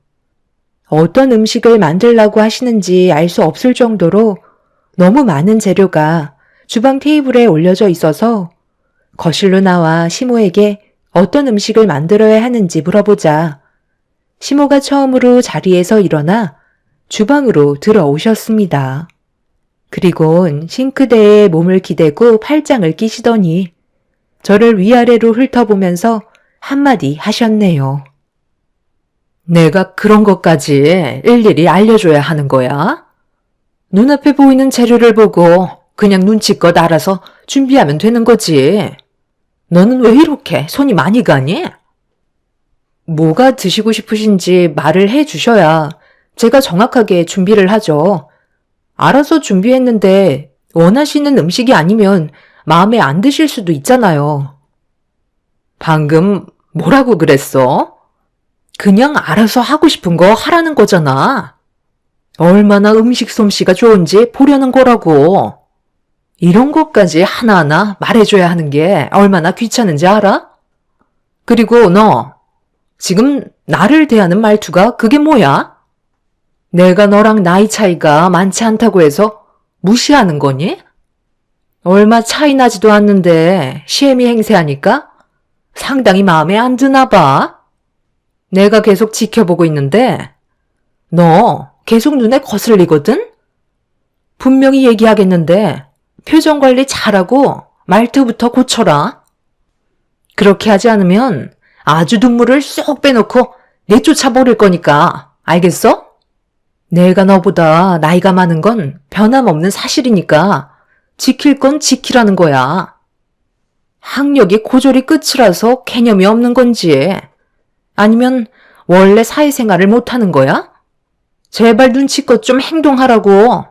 어떤 음식을 만들라고 하시는지 알 수 없을 정도로 너무 많은 재료가 주방 테이블에 올려져 있어서 거실로 나와 시모에게 어떤 음식을 만들어야 하는지 물어보자 시모가 처음으로 자리에서 일어나 주방으로 들어오셨습니다. 그리곤 싱크대에 몸을 기대고 팔짱을 끼시더니 저를 위아래로 훑어보면서 한마디 하셨네요. 내가 그런 것까지 일일이 알려줘야 하는 거야? 눈앞에 보이는 재료를 보고 그냥 눈치껏 알아서 준비하면 되는 거지. 너는 왜 이렇게 손이 많이 가니? 뭐가 드시고 싶으신지 말을 해 주셔야 제가 정확하게 준비를 하죠. 알아서 준비했는데 원하시는 음식이 아니면 마음에 안 드실 수도 있잖아요. 방금 뭐라고 그랬어? 그냥 알아서 하고 싶은 거 하라는 거잖아. 얼마나 음식 솜씨가 좋은지 보려는 거라고. 이런 것까지 하나하나 말해줘야 하는 게 얼마나 귀찮은지 알아? 그리고 너 지금 나를 대하는 말투가 그게 뭐야? 내가 너랑 나이 차이가 많지 않다고 해서 무시하는 거니? 얼마 차이 나지도 않는데 시애미 행세하니까 상당히 마음에 안 드나 봐. 내가 계속 지켜보고 있는데 너 계속 눈에 거슬리거든? 분명히 얘기하겠는데 표정 관리 잘하고 말투부터 고쳐라. 그렇게 하지 않으면 아주 눈물을 쏙 빼놓고 내쫓아 버릴 거니까 알겠어? 내가 너보다 나이가 많은 건 변함없는 사실이니까 지킬 건 지키라는 거야. 학력이 고졸이 끝이라서 개념이 없는 건지 아니면 원래 사회생활을 못하는 거야? 제발 눈치껏 좀 행동하라고.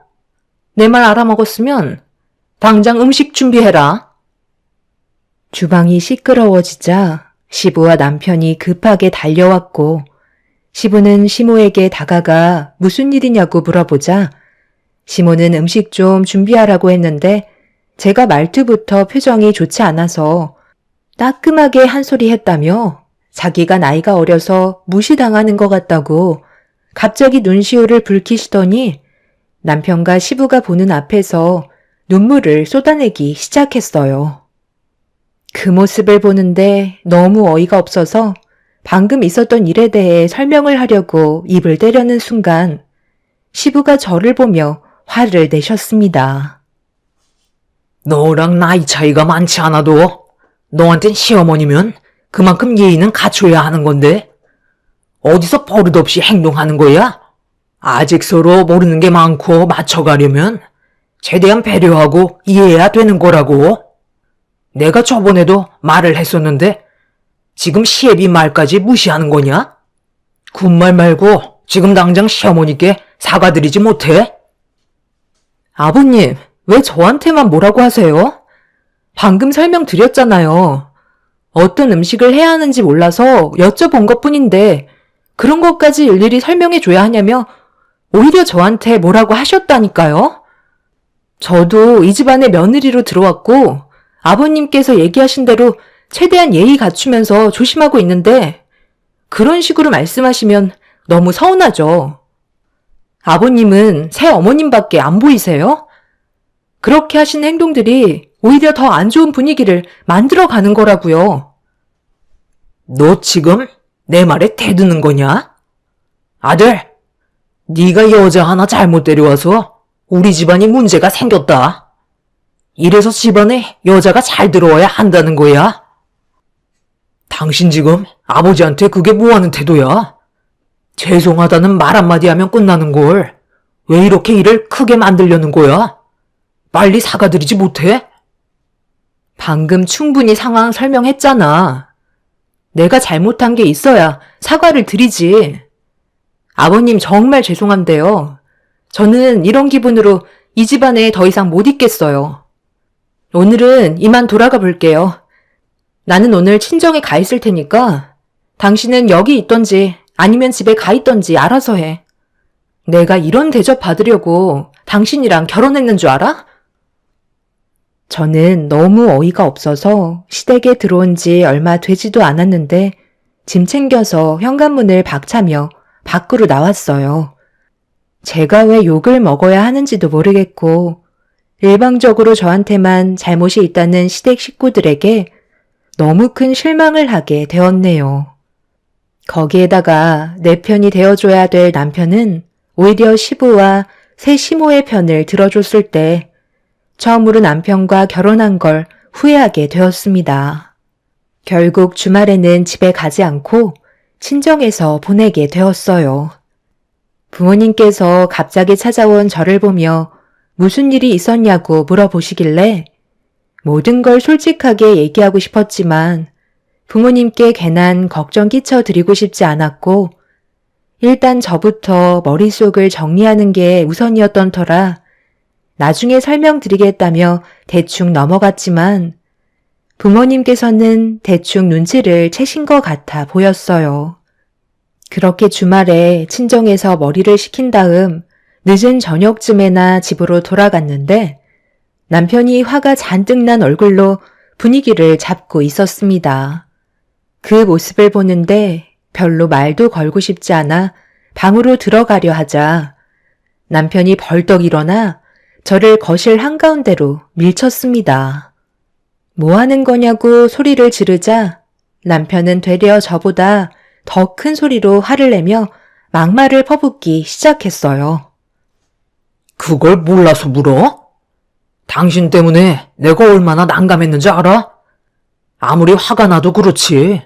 내 말 알아먹었으면 당장 음식 준비해라. 주방이 시끄러워지자 시부와 남편이 급하게 달려왔고 시부는 시모에게 다가가 무슨 일이냐고 물어보자 시모는 음식 좀 준비하라고 했는데 제가 말투부터 표정이 좋지 않아서 따끔하게 한 소리 했다며 자기가 나이가 어려서 무시당하는 것 같다고 갑자기 눈시울을 붉히시더니 남편과 시부가 보는 앞에서 눈물을 쏟아내기 시작했어요. 그 모습을 보는데 너무 어이가 없어서 방금 있었던 일에 대해 설명을 하려고 입을 떼려는 순간 시부가 저를 보며 화를 내셨습니다. 너랑 나이 차이가 많지 않아도 너한텐 시어머니면 그만큼 예의는 갖춰야 하는 건데 어디서 버릇없이 행동하는 거야? 아직 서로 모르는 게 많고 맞춰가려면 최대한 배려하고 이해해야 되는 거라고. 내가 저번에도 말을 했었는데 지금 시애비 말까지 무시하는 거냐? 군말 말고 지금 당장 시어머니께 사과드리지 못해? 아버님, 왜 저한테만 뭐라고 하세요? 방금 설명드렸잖아요. 어떤 음식을 해야 하는지 몰라서 여쭤본 것뿐인데 그런 것까지 일일이 설명해줘야 하냐며 오히려 저한테 뭐라고 하셨다니까요? 저도 이 집안의 며느리로 들어왔고 아버님께서 얘기하신 대로 최대한 예의 갖추면서 조심하고 있는데 그런 식으로 말씀하시면 너무 서운하죠. 아버님은 새 어머님밖에 안 보이세요? 그렇게 하신 행동들이 오히려 더 안 좋은 분위기를 만들어가는 거라고요. 너 지금 내 말에 대드는 거냐? 아들, 네가 여자 하나 잘못 데려와서 우리 집안이 문제가 생겼다. 이래서 집안에 여자가 잘 들어와야 한다는 거야. 당신 지금 아버지한테 그게 뭐하는 태도야? 죄송하다는 말 한마디 하면 끝나는 걸 왜 이렇게 일을 크게 만들려는 거야? 빨리 사과드리지 못해? 방금 충분히 상황 설명했잖아. 내가 잘못한 게 있어야 사과를 드리지. 아버님 정말 죄송한데요. 저는 이런 기분으로 이 집안에 더 이상 못 있겠어요. 오늘은 이만 돌아가 볼게요. 나는 오늘 친정에 가 있을 테니까 당신은 여기 있던지 아니면 집에 가 있던지 알아서 해. 내가 이런 대접 받으려고 당신이랑 결혼했는 줄 알아? 저는 너무 어이가 없어서 시댁에 들어온 지 얼마 되지도 않았는데 짐 챙겨서 현관문을 박차며 밖으로 나왔어요. 제가 왜 욕을 먹어야 하는지도 모르겠고 일방적으로 저한테만 잘못이 있다는 시댁 식구들에게 너무 큰 실망을 하게 되었네요. 거기에다가 내 편이 되어줘야 될 남편은 오히려 시부와 새 시모의 편을 들어줬을 때 처음으로 남편과 결혼한 걸 후회하게 되었습니다. 결국 주말에는 집에 가지 않고 친정에서 보내게 되었어요. 부모님께서 갑자기 찾아온 저를 보며 무슨 일이 있었냐고 물어보시길래 모든 걸 솔직하게 얘기하고 싶었지만 부모님께 괜한 걱정 끼쳐드리고 싶지 않았고 일단 저부터 머릿속을 정리하는 게 우선이었던 터라 나중에 설명드리겠다며 대충 넘어갔지만 부모님께서는 대충 눈치를 채신 것 같아 보였어요. 그렇게 주말에 친정에서 머리를 식힌 다음 늦은 저녁쯤에나 집으로 돌아갔는데 남편이 화가 잔뜩 난 얼굴로 분위기를 잡고 있었습니다. 그 모습을 보는데 별로 말도 걸고 싶지 않아 방으로 들어가려 하자 남편이 벌떡 일어나 저를 거실 한가운데로 밀쳤습니다. 뭐 하는 거냐고 소리를 지르자 남편은 되려 저보다 더 큰 소리로 화를 내며 막말을 퍼붓기 시작했어요. 그걸 몰라서 물어? 당신 때문에 내가 얼마나 난감했는지 알아? 아무리 화가 나도 그렇지.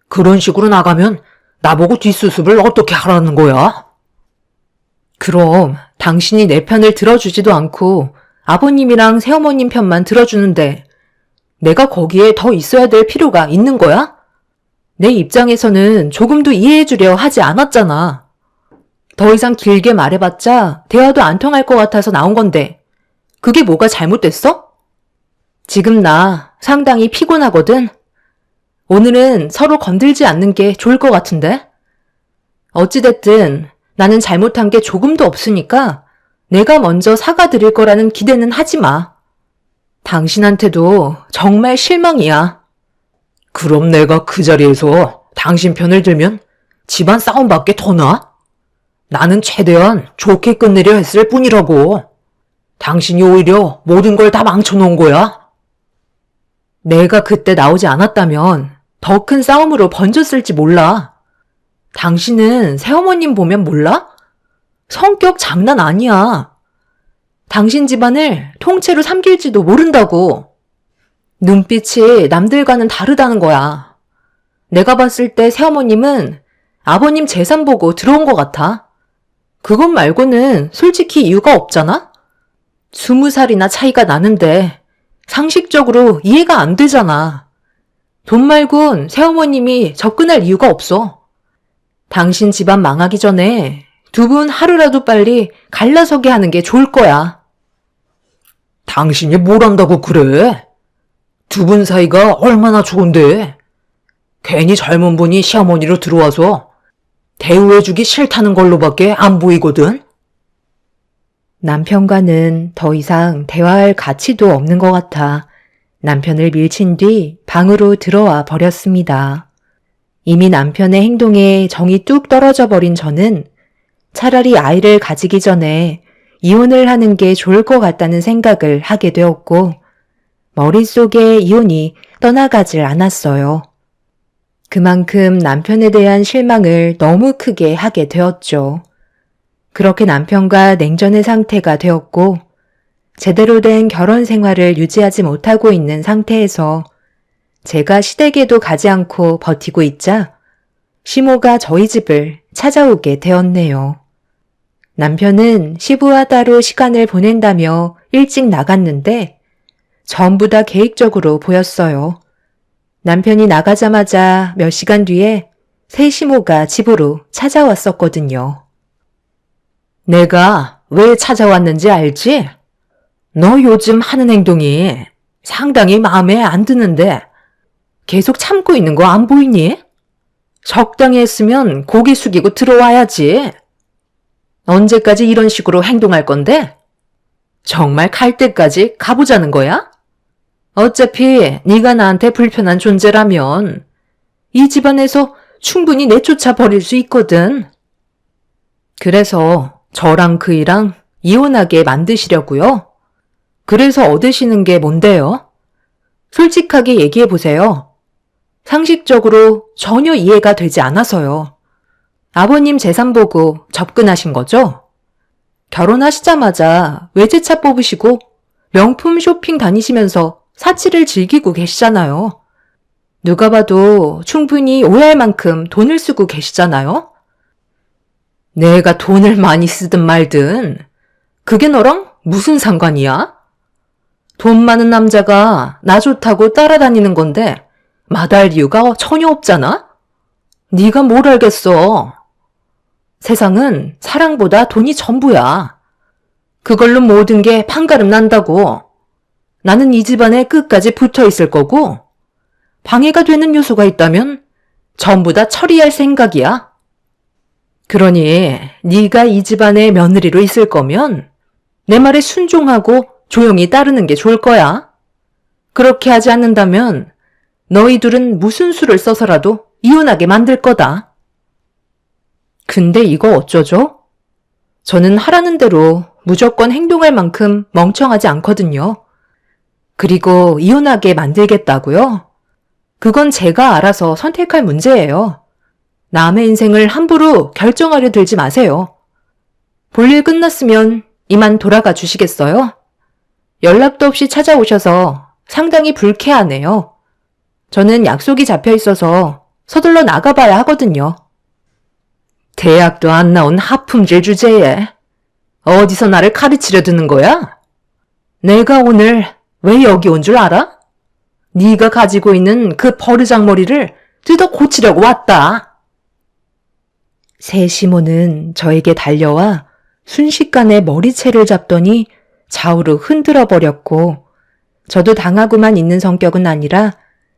그런 식으로 나가면 나보고 뒷수습을 어떻게 하라는 거야? 그럼 당신이 내 편을 들어주지도 않고 아버님이랑 새어머님 편만 들어주는데 내가 거기에 더 있어야 될 필요가 있는 거야? 내 입장에서는 조금도 이해해주려 하지 않았잖아. 더 이상 길게 말해봤자 대화도 안 통할 것 같아서 나온 건데 그게 뭐가 잘못됐어? 지금 나 상당히 피곤하거든. 오늘은 서로 건들지 않는 게 좋을 것 같은데? 어찌됐든 나는 잘못한 게 조금도 없으니까 내가 먼저 사과드릴 거라는 기대는 하지 마. 당신한테도 정말 실망이야. 그럼 내가 그 자리에서 당신 편을 들면 집안 싸움밖에 더 나? 나는 최대한 좋게 끝내려 했을 뿐이라고. 당신이 오히려 모든 걸 다 망쳐놓은 거야. 내가 그때 나오지 않았다면 더 큰 싸움으로 번졌을지 몰라. 당신은 새어머님 보면 몰라? 성격 장난 아니야. 당신 집안을 통째로 삼킬지도 모른다고. 눈빛이 남들과는 다르다는 거야. 내가 봤을 때 새어머님은 아버님 재산 보고 들어온 것 같아. 그것 말고는 솔직히 이유가 없잖아? 20살이나 차이가 나는데 상식적으로 이해가 안 되잖아. 돈 말곤 새어머님이 접근할 이유가 없어. 당신 집안 망하기 전에 두 분 하루라도 빨리 갈라서게 하는 게 좋을 거야. 당신이 뭘 안다고 그래? 두 분 사이가 얼마나 좋은데. 괜히 젊은 분이 시어머니로 들어와서 대우해주기 싫다는 걸로밖에 안 보이거든. 남편과는 더 이상 대화할 가치도 없는 것 같아 남편을 밀친 뒤 방으로 들어와 버렸습니다. 이미 남편의 행동에 정이 뚝 떨어져 버린 저는 차라리 아이를 가지기 전에 이혼을 하는 게 좋을 것 같다는 생각을 하게 되었고 머릿속에 이혼이 떠나가질 않았어요. 그만큼 남편에 대한 실망을 너무 크게 하게 되었죠. 그렇게 남편과 냉전의 상태가 되었고 제대로 된 결혼 생활을 유지하지 못하고 있는 상태에서 제가 시댁에도 가지 않고 버티고 있자 시모가 저희 집을 찾아오게 되었네요. 남편은 시부와 따로 시간을 보낸다며 일찍 나갔는데 전부 다 계획적으로 보였어요. 남편이 나가자마자 몇 시간 뒤에 새 시모가 집으로 찾아왔었거든요. 내가 왜 찾아왔는지 알지? 너 요즘 하는 행동이 상당히 마음에 안 드는데 계속 참고 있는 거 안 보이니? 적당히 했으면 고개 숙이고 들어와야지. 언제까지 이런 식으로 행동할 건데? 정말 갈 때까지 가보자는 거야? 어차피 네가 나한테 불편한 존재라면 이 집안에서 충분히 내쫓아 버릴 수 있거든. 그래서 저랑 그이랑 이혼하게 만드시려고요? 그래서 얻으시는 게 뭔데요? 솔직하게 얘기해 보세요. 상식적으로 전혀 이해가 되지 않아서요. 아버님 재산 보고 접근하신 거죠? 결혼하시자마자 외제차 뽑으시고 명품 쇼핑 다니시면서 사치를 즐기고 계시잖아요. 누가 봐도 충분히 오해할 만큼 돈을 쓰고 계시잖아요. 내가 돈을 많이 쓰든 말든 그게 너랑 무슨 상관이야? 돈 많은 남자가 나 좋다고 따라다니는 건데 마다할 이유가 전혀 없잖아? 네가 뭘 알겠어. 세상은 사랑보다 돈이 전부야. 그걸로 모든 게 판가름 난다고. 나는 이 집안에 끝까지 붙어 있을 거고 방해가 되는 요소가 있다면 전부 다 처리할 생각이야. 그러니 네가 이 집안의 며느리로 있을 거면 내 말에 순종하고 조용히 따르는 게 좋을 거야. 그렇게 하지 않는다면 너희 둘은 무슨 수를 써서라도 이혼하게 만들 거다. 근데 이거 어쩌죠? 저는 하라는 대로 무조건 행동할 만큼 멍청하지 않거든요. 그리고 이혼하게 만들겠다고요? 그건 제가 알아서 선택할 문제예요. 남의 인생을 함부로 결정하려 들지 마세요. 볼일 끝났으면 이만 돌아가 주시겠어요? 연락도 없이 찾아오셔서 상당히 불쾌하네요. 저는 약속이 잡혀 있어서 서둘러 나가봐야 하거든요. 대학도 안 나온 하품질 주제에 어디서 나를 가르치려 드는 거야? 내가 오늘 왜 여기 온 줄 알아? 네가 가지고 있는 그 버르장머리를 뜯어 고치려고 왔다. 새 시모는 저에게 달려와 순식간에 머리채를 잡더니 좌우로 흔들어 버렸고 저도 당하고만 있는 성격은 아니라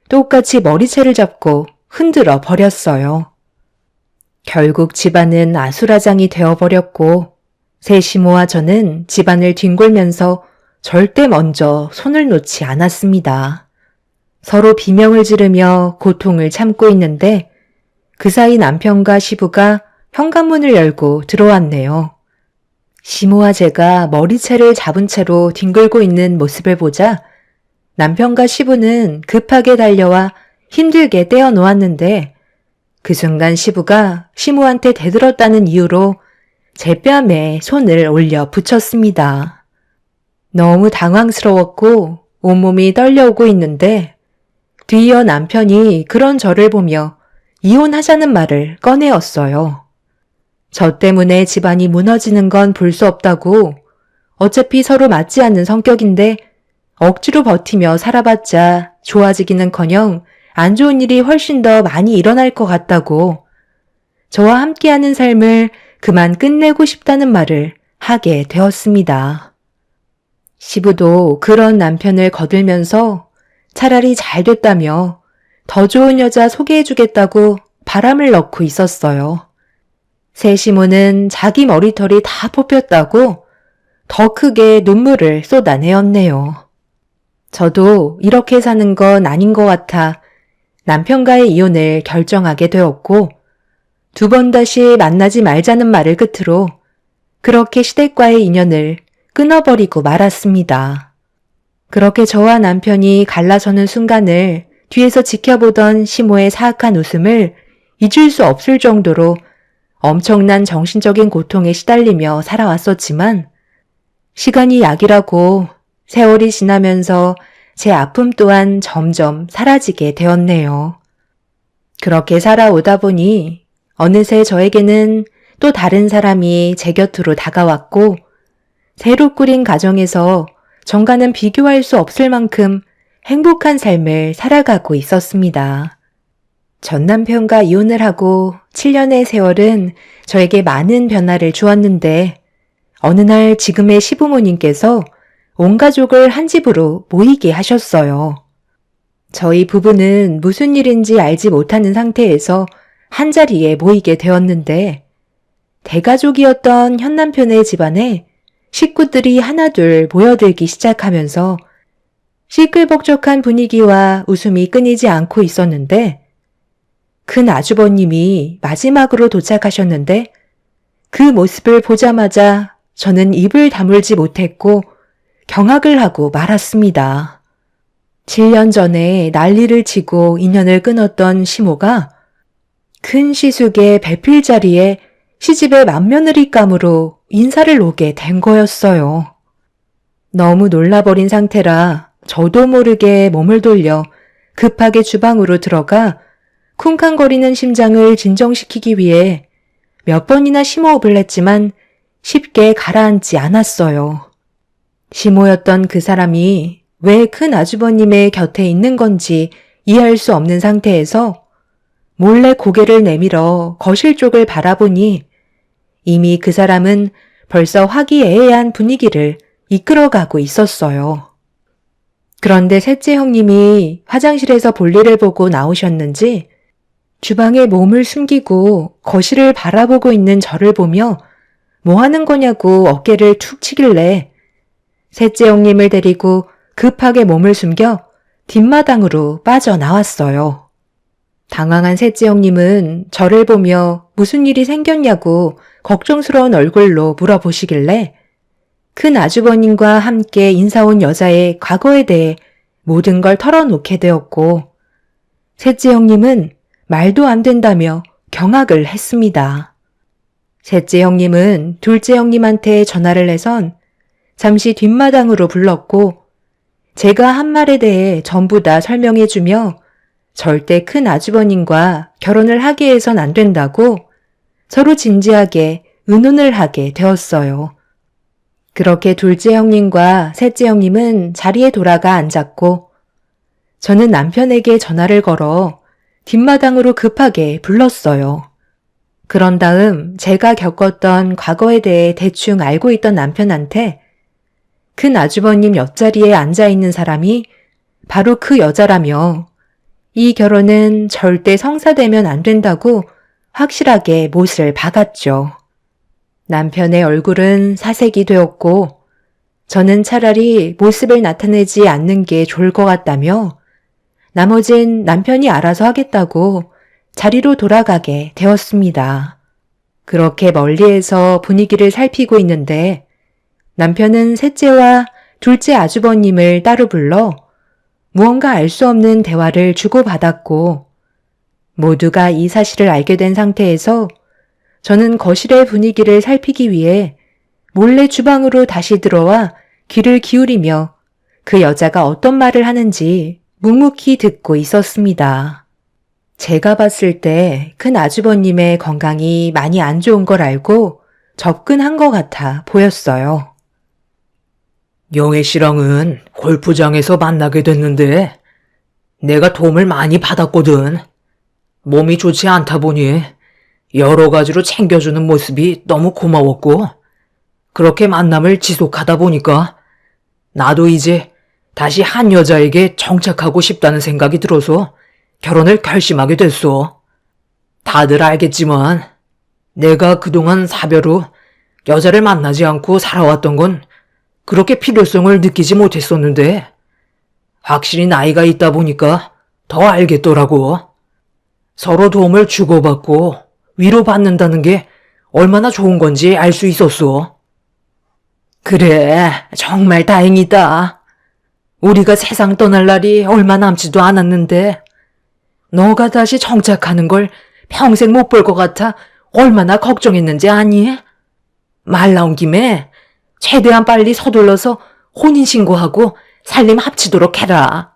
똑같이 머리채를 잡고 흔들어 버렸어요. 결국 집안은 아수라장이 되어버렸고 새 시모와 저는 집안을 뒹굴면서 절대 먼저 손을 놓지 않았습니다. 서로 비명을 지르며 고통을 참고 있는데 그 사이 남편과 시부가 현관문을 열고 들어왔네요. 시모와 제가 머리채를 잡은 채로 뒹굴고 있는 모습을 보자 남편과 시부는 급하게 달려와 힘들게 떼어 놓았는데 그 순간 시부가 시모한테 대들었다는 이유로 제 뺨에 손을 올려 붙였습니다. 너무 당황스러웠고 온몸이 떨려오고 있는데 뒤이어 남편이 그런 저를 보며 이혼하자는 말을 꺼내었어요. 저 때문에 집안이 무너지는 건 볼 수 없다고, 어차피 서로 맞지 않는 성격인데 억지로 버티며 살아봤자 좋아지기는커녕 안 좋은 일이 훨씬 더 많이 일어날 것 같다고, 저와 함께하는 삶을 그만 끝내고 싶다는 말을 하게 되었습니다. 시부도 그런 남편을 거들면서 차라리 잘 됐다며 더 좋은 여자 소개해주겠다고 바람을 넣고 있었어요. 새 시모는 자기 머리털이 다 뽑혔다고 더 크게 눈물을 쏟아내었네요. 저도 이렇게 사는 건 아닌 것 같아 남편과의 이혼을 결정하게 되었고, 두 번 다시 만나지 말자는 말을 끝으로 그렇게 시댁과의 인연을 끊어버리고 말았습니다. 그렇게 저와 남편이 갈라서는 순간을 뒤에서 지켜보던 시모의 사악한 웃음을 잊을 수 없을 정도로 엄청난 정신적인 고통에 시달리며 살아왔었지만, 시간이 약이라고 세월이 지나면서 제 아픔 또한 점점 사라지게 되었네요. 그렇게 살아오다 보니 어느새 저에게는 또 다른 사람이 제 곁으로 다가왔고, 새로 꾸린 가정에서 전과는 비교할 수 없을 만큼 행복한 삶을 살아가고 있었습니다. 전 남편과 이혼을 하고 7년의 세월은 저에게 많은 변화를 주었는데, 어느 날 지금의 시부모님께서 온 가족을 한 집으로 모이게 하셨어요. 저희 부부는 무슨 일인지 알지 못하는 상태에서 한자리에 모이게 되었는데, 대가족이었던 현 남편의 집안에 식구들이 하나둘 모여들기 시작하면서 시끌벅적한 분위기와 웃음이 끊이지 않고 있었는데, 큰 아주버님이 마지막으로 도착하셨는데 그 모습을 보자마자 저는 입을 다물지 못했고 경악을 하고 말았습니다. 7년 전에 난리를 치고 인연을 끊었던 시모가 큰 시숙의 배필 자리에 시집의 맏며느리감으로 인사를 오게 된 거였어요. 너무 놀라버린 상태라 저도 모르게 몸을 돌려 급하게 주방으로 들어가 쿵쾅거리는 심장을 진정시키기 위해 몇 번이나 심호흡을 했지만 쉽게 가라앉지 않았어요. 시모였던 그 사람이 왜 큰 아주버님의 곁에 있는 건지 이해할 수 없는 상태에서 몰래 고개를 내밀어 거실 쪽을 바라보니 이미 그 사람은 벌써 화기애애한 분위기를 이끌어가고 있었어요. 그런데 셋째 형님이 화장실에서 볼일을 보고 나오셨는지 주방에 몸을 숨기고 거실을 바라보고 있는 저를 보며 뭐 하는 거냐고 어깨를 툭 치길래 셋째 형님을 데리고 급하게 몸을 숨겨 뒷마당으로 빠져나왔어요. 당황한 셋째 형님은 저를 보며 무슨 일이 생겼냐고 걱정스러운 얼굴로 물어보시길래 큰 아주버님과 함께 인사 온 여자의 과거에 대해 모든 걸 털어놓게 되었고, 셋째 형님은 말도 안 된다며 경악을 했습니다. 셋째 형님은 둘째 형님한테 전화를 해선 잠시 뒷마당으로 불렀고, 제가 한 말에 대해 전부 다 설명해주며 절대 큰 아주버님과 결혼을 하게 해선 안 된다고 서로 진지하게 의논을 하게 되었어요. 그렇게 둘째 형님과 셋째 형님은 자리에 돌아가 앉았고, 저는 남편에게 전화를 걸어 뒷마당으로 급하게 불렀어요. 그런 다음 제가 겪었던 과거에 대해 대충 알고 있던 남편한테 큰 아주버님 옆자리에 앉아있는 사람이 바로 그 여자라며 이 결혼은 절대 성사되면 안 된다고 확실하게 못을 박았죠. 남편의 얼굴은 사색이 되었고 저는 차라리 모습을 나타내지 않는 게 좋을 것 같다며 나머진 남편이 알아서 하겠다고 자리로 돌아가게 되었습니다. 그렇게 멀리에서 분위기를 살피고 있는데 남편은 셋째와 둘째 아주버님을 따로 불러 무언가 알 수 없는 대화를 주고받았고 모두가 이 사실을 알게 된 상태에서 저는 거실의 분위기를 살피기 위해 몰래 주방으로 다시 들어와 귀를 기울이며 그 여자가 어떤 말을 하는지 묵묵히 듣고 있었습니다. 제가 봤을 때 큰 아주버님의 건강이 많이 안 좋은 걸 알고 접근한 것 같아 보였어요. 영애 씨랑은 골프장에서 만나게 됐는데 내가 도움을 많이 받았거든. 몸이 좋지 않다 보니 여러 가지로 챙겨주는 모습이 너무 고마웠고 그렇게 만남을 지속하다 보니까 나도 이제 다시 한 여자에게 정착하고 싶다는 생각이 들어서 결혼을 결심하게 됐어. 다들 알겠지만 내가 그동안 사별후 여자를 만나지 않고 살아왔던 건 그렇게 필요성을 느끼지 못했었는데 확실히 나이가 있다 보니까 더 알겠더라고. 서로 도움을 주고받고 위로받는다는 게 얼마나 좋은 건지 알 수 있었어. 그래, 정말 다행이다. 우리가 세상 떠날 날이 얼마 남지도 않았는데 너가 다시 정착하는 걸 평생 못 볼 것 같아 얼마나 걱정했는지 아니? 말 나온 김에 최대한 빨리 서둘러서 혼인신고하고 살림 합치도록 해라.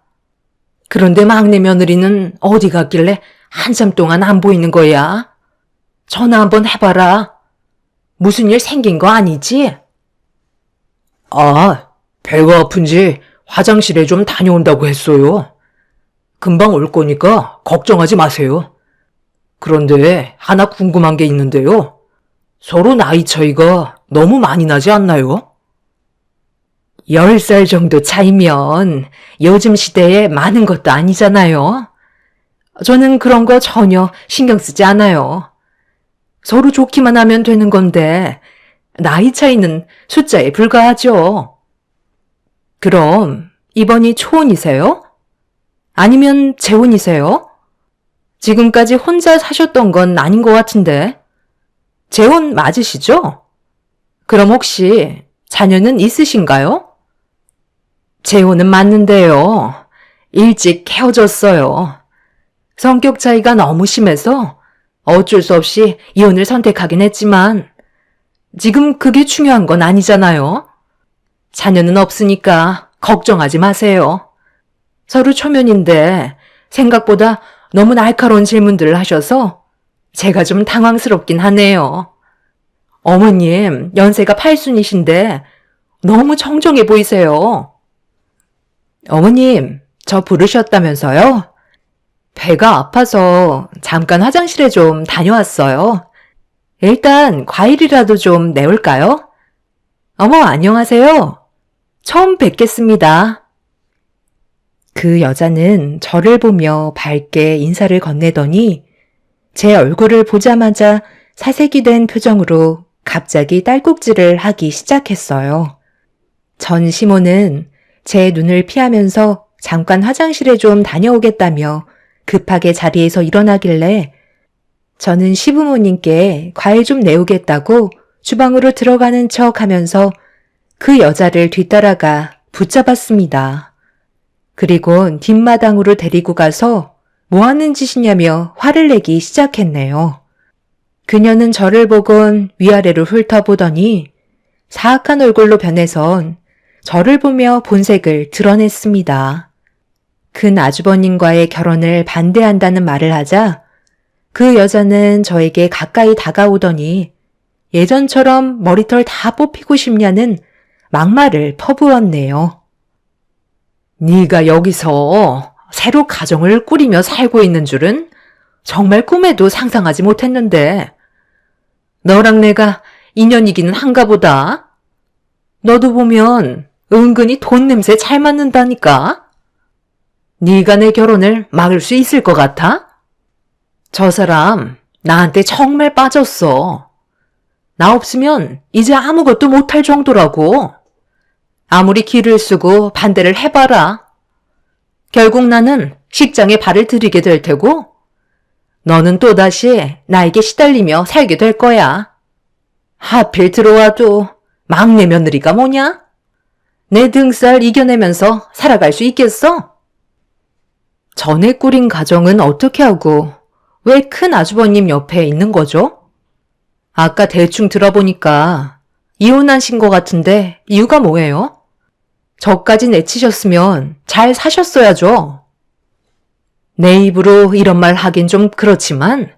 그런데 막내 며느리는 어디 갔길래 한참 동안 안 보이는 거야? 전화 한번 해봐라. 무슨 일 생긴 거 아니지? 아, 배가 아픈지 화장실에 좀 다녀온다고 했어요. 금방 올 거니까 걱정하지 마세요. 그런데 하나 궁금한 게 있는데요. 서로 나이 차이가 너무 많이 나지 않나요? 10살 정도 차이면 요즘 시대에 많은 것도 아니잖아요. 저는 그런 거 전혀 신경 쓰지 않아요. 서로 좋기만 하면 되는 건데 나이 차이는 숫자에 불과하죠. 그럼 이번이 초혼이세요? 아니면 재혼이세요? 지금까지 혼자 사셨던 건 아닌 것 같은데. 재혼 맞으시죠? 그럼 혹시 자녀는 있으신가요? 재혼은 맞는데요. 일찍 헤어졌어요. 성격 차이가 너무 심해서 어쩔 수 없이 이혼을 선택하긴 했지만 지금 그게 중요한 건 아니잖아요. 자녀는 없으니까 걱정하지 마세요. 서로 초면인데 생각보다 너무 날카로운 질문들을 하셔서 제가 좀 당황스럽긴 하네요. 어머님, 연세가 8순이신데 너무 정정해 보이세요. 어머님, 저 부르셨다면서요? 배가 아파서 잠깐 화장실에 좀 다녀왔어요. 일단 과일이라도 좀 내올까요? 어머, 안녕하세요. 처음 뵙겠습니다. 그 여자는 저를 보며 밝게 인사를 건네더니 제 얼굴을 보자마자 사색이 된 표정으로 갑자기 딸꾹질을 하기 시작했어요. 전 시모는 제 눈을 피하면서 잠깐 화장실에 좀 다녀오겠다며 급하게 자리에서 일어나길래 저는 시부모님께 과일 좀 내오겠다고 주방으로 들어가는 척 하면서 그 여자를 뒤따라가 붙잡았습니다. 그리곤 뒷마당으로 데리고 가서 뭐 하는 짓이냐며 화를 내기 시작했네요. 그녀는 저를 보곤 위아래로 훑어보더니 사악한 얼굴로 변해선 저를 보며 본색을 드러냈습니다. 큰 아주버님과의 결혼을 반대한다는 말을 하자 그 여자는 저에게 가까이 다가오더니 예전처럼 머리털 다 뽑히고 싶냐는 막말을 퍼부었네요. 네가 여기서 새로 가정을 꾸리며 살고 있는 줄은 정말 꿈에도 상상하지 못했는데 너랑 내가 인연이기는 한가 보다. 너도 보면 은근히 돈 냄새 잘 맡는다니까. 네가 내 결혼을 막을 수 있을 것 같아? 저 사람 나한테 정말 빠졌어. 나 없으면 이제 아무것도 못할 정도라고. 아무리 기를 쓰고 반대를 해봐라. 결국 나는 식장에 발을 들이게 될 테고 너는 또다시 나에게 시달리며 살게 될 거야. 하필 들어와도 막내 며느리가 뭐냐? 내 등살 이겨내면서 살아갈 수 있겠어? 전에 꾸린 가정은 어떻게 하고 왜 큰 아주버님 옆에 있는 거죠? 아까 대충 들어보니까 이혼하신 것 같은데 이유가 뭐예요? 저까지 내치셨으면 잘 사셨어야죠. 내 입으로 이런 말 하긴 좀 그렇지만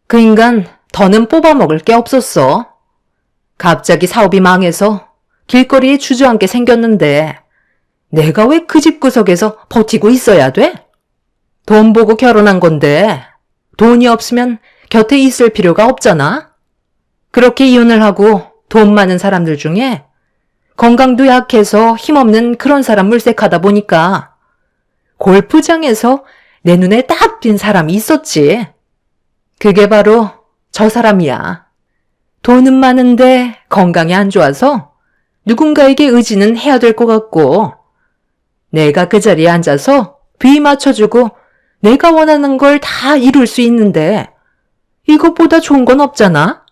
그 인간 더는 뽑아먹을 게 없었어. 갑자기 사업이 망해서 길거리에 주저앉게 생겼는데 내가 왜 그 집 구석에서 버티고 있어야 돼? 돈 보고 결혼한 건데 돈이 없으면 곁에 있을 필요가 없잖아. 그렇게 이혼을 하고 돈 많은 사람들 중에 건강도 약해서 힘없는 그런 사람 물색하다 보니까 골프장에서 내 눈에 딱 띈 사람이 있었지. 그게 바로 저 사람이야. 돈은 많은데 건강이 안 좋아서 누군가에게 의지는 해야 될 것 같고 내가 그 자리에 앉아서 비 맞춰주고 내가 원하는 걸 다 이룰 수 있는데 이것보다 좋은 건 없잖아.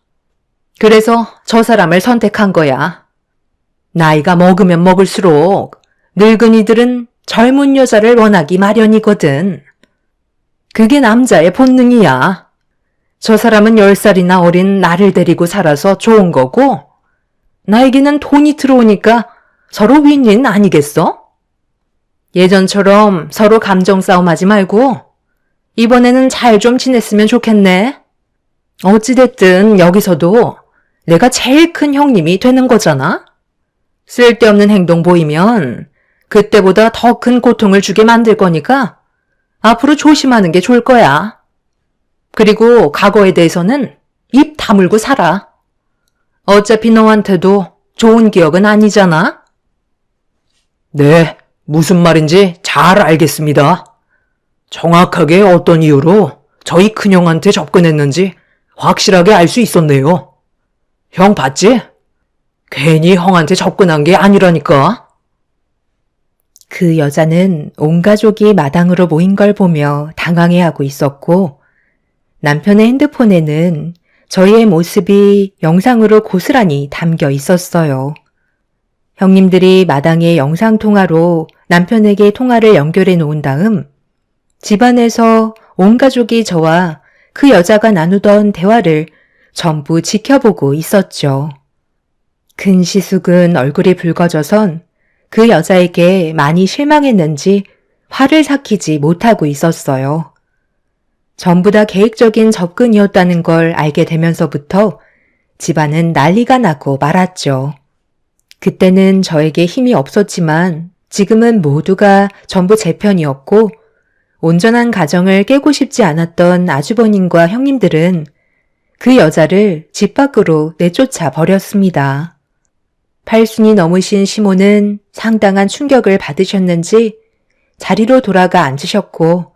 그래서 저 사람을 선택한 거야. 나이가 먹으면 먹을수록 늙은이들은 젊은 여자를 원하기 마련이거든. 그게 남자의 본능이야. 저 사람은 10살이나 어린 나를 데리고 살아서 좋은 거고 나에게는 돈이 들어오니까 서로 윈윈 아니겠어? 예전처럼 서로 감정 싸움하지 말고 이번에는 잘 좀 지냈으면 좋겠네. 어찌됐든 여기서도 내가 제일 큰 형님이 되는 거잖아. 쓸데없는 행동 보이면 그때보다 더 큰 고통을 주게 만들 거니까 앞으로 조심하는 게 좋을 거야. 그리고 과거에 대해서는 입 다물고 살아. 어차피 너한테도 좋은 기억은 아니잖아. 네, 무슨 말인지 잘 알겠습니다. 정확하게 어떤 이유로 저희 큰형한테 접근했는지 확실하게 알 수 있었네요. 형 봤지? 괜히 형한테 접근한 게 아니라니까. 그 여자는 온 가족이 마당으로 모인 걸 보며 당황해하고 있었고 남편의 핸드폰에는 저희의 모습이 영상으로 고스란히 담겨 있었어요. 형님들이 마당의 영상통화로 남편에게 통화를 연결해 놓은 다음 집안에서 온 가족이 저와 그 여자가 나누던 대화를 전부 지켜보고 있었죠. 큰 시숙은 얼굴이 붉어져선 그 여자에게 많이 실망했는지 화를 삭히지 못하고 있었어요. 전부 다 계획적인 접근이었다는 걸 알게 되면서부터 집안은 난리가 나고 말았죠. 그때는 저에게 힘이 없었지만 지금은 모두가 전부 제 편이었고 온전한 가정을 깨고 싶지 않았던 아주버님과 형님들은 그 여자를 집 밖으로 내쫓아 버렸습니다. 80이 넘으신 시모는 상당한 충격을 받으셨는지 자리로 돌아가 앉으셨고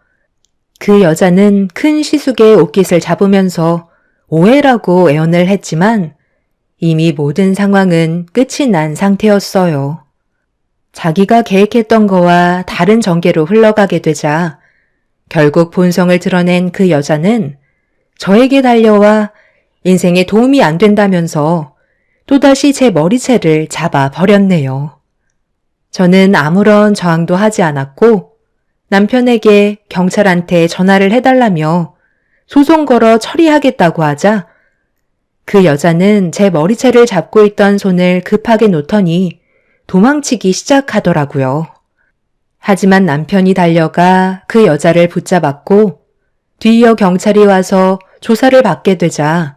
그 여자는 큰 시숙의 옷깃을 잡으면서 오해라고 애원을 했지만 이미 모든 상황은 끝이 난 상태였어요. 자기가 계획했던 거와 다른 전개로 흘러가게 되자 결국 본성을 드러낸 그 여자는 저에게 달려와 인생에 도움이 안 된다면서 또다시 제 머리채를 잡아 버렸네요. 저는 아무런 저항도 하지 않았고 남편에게 경찰한테 전화를 해달라며 소송 걸어 처리하겠다고 하자 그 여자는 제 머리채를 잡고 있던 손을 급하게 놓더니 도망치기 시작하더라고요. 하지만 남편이 달려가 그 여자를 붙잡았고 뒤이어 경찰이 와서 조사를 받게 되자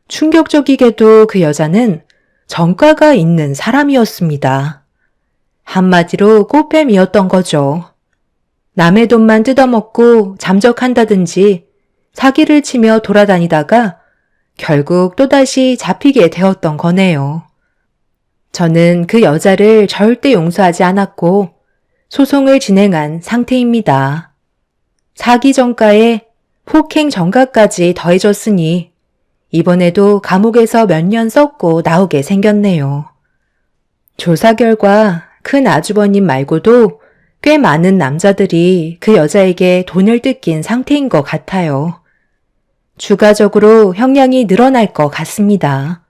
충격적이게도 그 여자는 전과가 있는 사람이었습니다. 한마디로 꽃뱀이었던 거죠. 남의 돈만 뜯어먹고 잠적한다든지 사기를 치며 돌아다니다가 결국 또다시 잡히게 되었던 거네요. 저는 그 여자를 절대 용서하지 않았고 소송을 진행한 상태입니다. 사기 전과에 폭행 전과까지 더해졌으니 이번에도 감옥에서 몇 년 썩고 나오게 생겼네요. 조사 결과 큰 아주버님 말고도 꽤 많은 남자들이 그 여자에게 돈을 뜯긴 상태인 것 같아요. 추가적으로 형량이 늘어날 것 같습니다.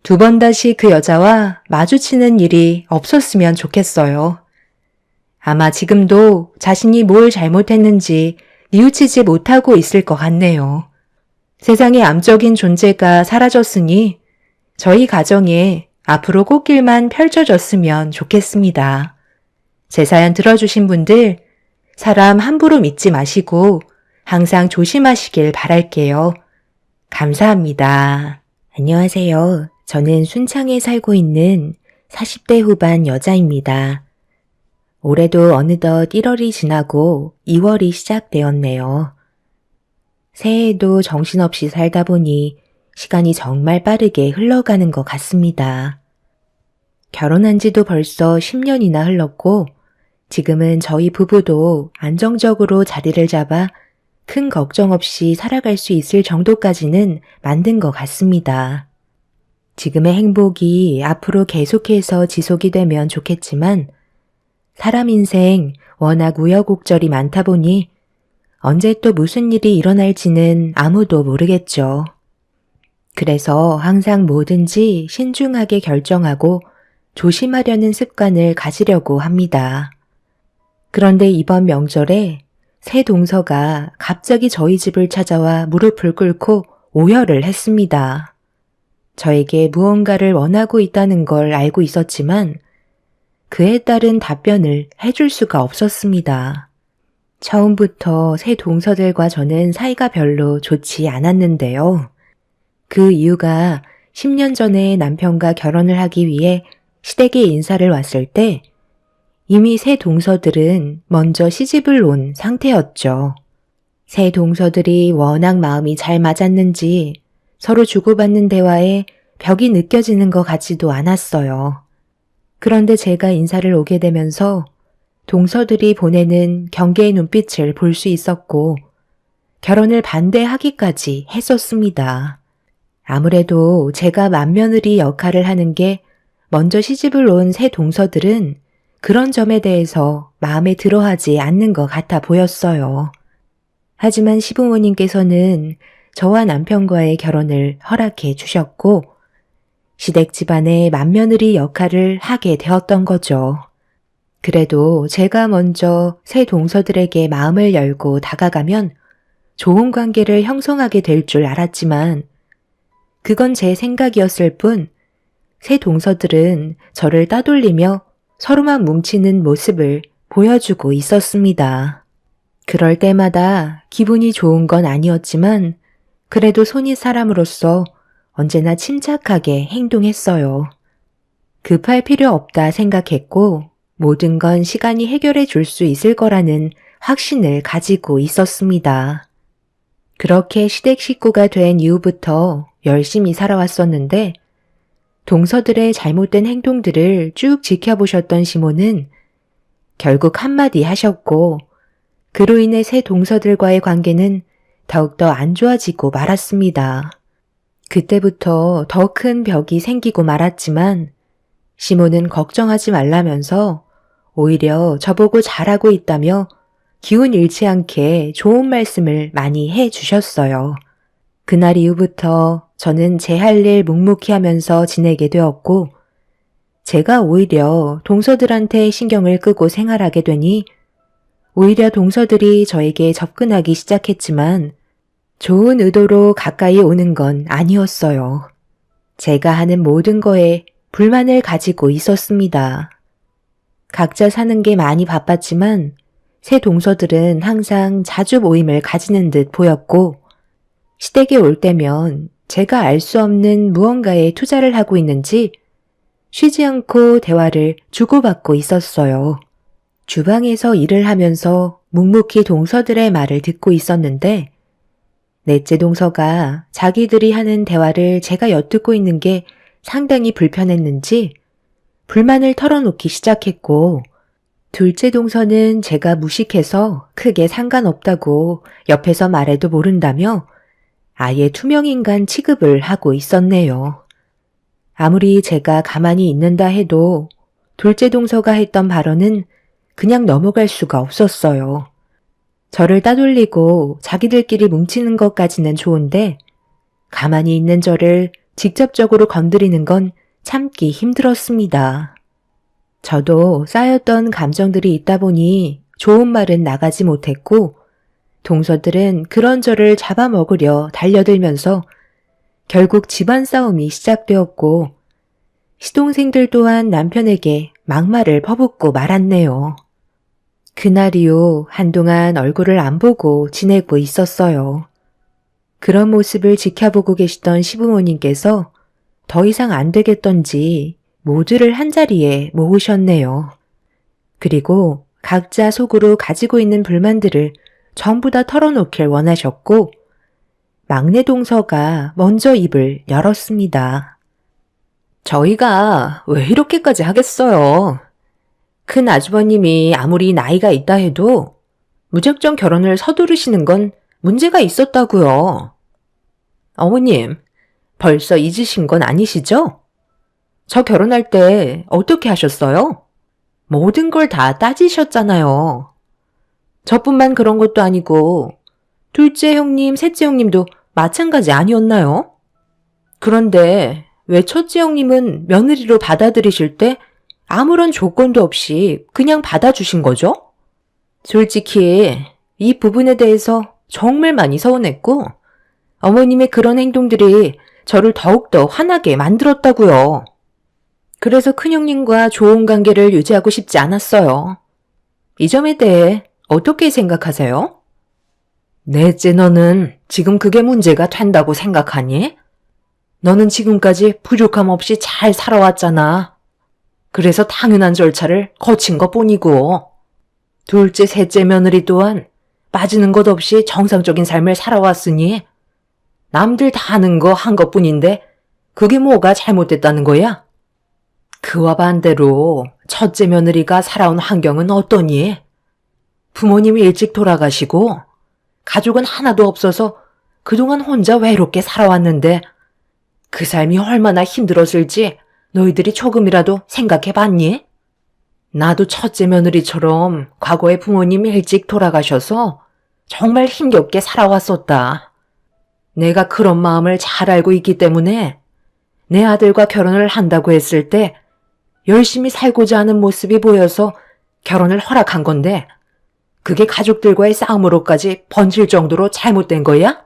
2번 다시 그 여자와 마주치는 일이 없었으면 좋겠어요. 아마 지금도 자신이 뭘 잘못했는지 뉘우치지 못하고 있을 것 같네요. 세상의 암적인 존재가 사라졌으니 저희 가정에 앞으로 꽃길만 펼쳐졌으면 좋겠습니다. 제 사연 들어주신 분들, 사람 함부로 믿지 마시고 항상 조심하시길 바랄게요. 감사합니다. 안녕하세요. 저는 순창에 살고 있는 40대 후반 여자입니다. 올해도 어느덧 1월이 지나고 2월이 시작되었네요. 새해에도 정신없이 살다 보니 시간이 정말 빠르게 흘러가는 것 같습니다. 결혼한 지도 벌써 10년이나 흘렀고 지금은 저희 부부도 안정적으로 자리를 잡아 큰 걱정 없이 살아갈 수 있을 정도까지는 만든 것 같습니다. 지금의 행복이 앞으로 계속해서 지속이 되면 좋겠지만 사람 인생 워낙 우여곡절이 많다 보니 언제 또 무슨 일이 일어날지는 아무도 모르겠죠. 그래서 항상 뭐든지 신중하게 결정하고 조심하려는 습관을 가지려고 합니다. 그런데 이번 명절에 새 동서가 갑자기 저희 집을 찾아와 무릎을 꿇고 오열을 했습니다. 저에게 무언가를 원하고 있다는 걸 알고 있었지만 그에 따른 답변을 해줄 수가 없었습니다. 처음부터 새 동서들과 저는 사이가 별로 좋지 않았는데요. 그 이유가 10년 전에 남편과 결혼을 하기 위해 시댁에 인사를 왔을 때 이미 새 동서들은 먼저 시집을 온 상태였죠. 새 동서들이 워낙 마음이 잘 맞았는지 서로 주고받는 대화에 벽이 느껴지는 것 같지도 않았어요. 그런데 제가 인사를 오게 되면서 동서들이 보내는 경계의 눈빛을 볼 수 있었고 결혼을 반대하기까지 했었습니다. 아무래도 제가 맏며느리 역할을 하는 게 먼저 시집을 온 새 동서들은 그런 점에 대해서 마음에 들어하지 않는 것 같아 보였어요. 하지만 시부모님께서는 저와 남편과의 결혼을 허락해 주셨고 시댁 집안의 맏며느리 역할을 하게 되었던 거죠. 그래도 제가 먼저 새 동서들에게 마음을 열고 다가가면 좋은 관계를 형성하게 될 줄 알았지만 그건 제 생각이었을 뿐 새 동서들은 저를 따돌리며 서로만 뭉치는 모습을 보여주고 있었습니다. 그럴 때마다 기분이 좋은 건 아니었지만 그래도 손이 사람으로서 언제나 침착하게 행동했어요. 급할 필요 없다 생각했고 모든 건 시간이 해결해 줄 수 있을 거라는 확신을 가지고 있었습니다. 그렇게 시댁 식구가 된 이후부터 열심히 살아왔었는데 동서들의 잘못된 행동들을 쭉 지켜보셨던 시모는 결국 한마디 하셨고 그로 인해 새 동서들과의 관계는 더욱더 안 좋아지고 말았습니다. 그때부터 더 큰 벽이 생기고 말았지만 시모는 걱정하지 말라면서 오히려 저보고 잘하고 있다며 기운 잃지 않게 좋은 말씀을 많이 해 주셨어요. 그날 이후부터 저는 제 할 일 묵묵히 하면서 지내게 되었고 제가 오히려 동서들한테 신경을 끄고 생활하게 되니 오히려 동서들이 저에게 접근하기 시작했지만 좋은 의도로 가까이 오는 건 아니었어요. 제가 하는 모든 거에 불만을 가지고 있었습니다. 각자 사는 게 많이 바빴지만 새 동서들은 항상 자주 모임을 가지는 듯 보였고 시댁에 올 때면 제가 알 수 없는 무언가에 투자를 하고 있는지 쉬지 않고 대화를 주고받고 있었어요. 주방에서 일을 하면서 묵묵히 동서들의 말을 듣고 있었는데 넷째 동서가 자기들이 하는 대화를 제가 엿듣고 있는 게 상당히 불편했는지 불만을 털어놓기 시작했고 둘째 동서는 제가 무식해서 크게 상관없다고 옆에서 말해도 모른다며 아예 투명인간 취급을 하고 있었네요. 아무리 제가 가만히 있는다 해도 둘째 동서가 했던 발언은 그냥 넘어갈 수가 없었어요. 저를 따돌리고 자기들끼리 뭉치는 것까지는 좋은데 가만히 있는 저를 직접적으로 건드리는 건 참기 힘들었습니다. 저도 쌓였던 감정들이 있다 보니 좋은 말은 나가지 못했고 동서들은 그런 저를 잡아먹으려 달려들면서 결국 집안 싸움이 시작되었고 시동생들 또한 남편에게 막말을 퍼붓고 말았네요. 그날 이후 한동안 얼굴을 안 보고 지내고 있었어요. 그런 모습을 지켜보고 계시던 시부모님께서 더 이상 안 되겠던지 모두를 한자리에 모으셨네요. 그리고 각자 속으로 가지고 있는 불만들을 전부 다 털어놓길 원하셨고 막내 동서가 먼저 입을 열었습니다. 저희가 왜 이렇게까지 하겠어요? 큰 아주버님이 아무리 나이가 있다 해도 무작정 결혼을 서두르시는 건 문제가 있었다고요. 어머님, 벌써 잊으신 건 아니시죠? 저 결혼할 때 어떻게 하셨어요? 모든 걸 다 따지셨잖아요. 저뿐만 그런 것도 아니고 둘째 형님, 셋째 형님도 마찬가지 아니었나요? 그런데 왜 첫째 형님은 며느리로 받아들이실 때 아무런 조건도 없이 그냥 받아주신 거죠? 솔직히 이 부분에 대해서 정말 많이 서운했고 어머님의 그런 행동들이 저를 더욱더 화나게 만들었다고요. 그래서 큰형님과 좋은 관계를 유지하고 싶지 않았어요. 이 점에 대해 어떻게 생각하세요? 넷째 너는 지금 그게 문제가 된다고 생각하니? 너는 지금까지 부족함 없이 잘 살아왔잖아. 그래서 당연한 절차를 거친 것 뿐이고 둘째, 셋째 며느리 또한 빠지는 것 없이 정상적인 삶을 살아왔으니 남들 다 하는 거 한 것뿐인데 그게 뭐가 잘못됐다는 거야? 그와 반대로 첫째 며느리가 살아온 환경은 어떠니? 부모님이 일찍 돌아가시고 가족은 하나도 없어서 그동안 혼자 외롭게 살아왔는데 그 삶이 얼마나 힘들었을지 너희들이 조금이라도 생각해 봤니? 나도 첫째 며느리처럼 과거에 부모님이 일찍 돌아가셔서 정말 힘겹게 살아왔었다. 내가 그런 마음을 잘 알고 있기 때문에 내 아들과 결혼을 한다고 했을 때 열심히 살고자 하는 모습이 보여서 결혼을 허락한 건데 그게 가족들과의 싸움으로까지 번질 정도로 잘못된 거야?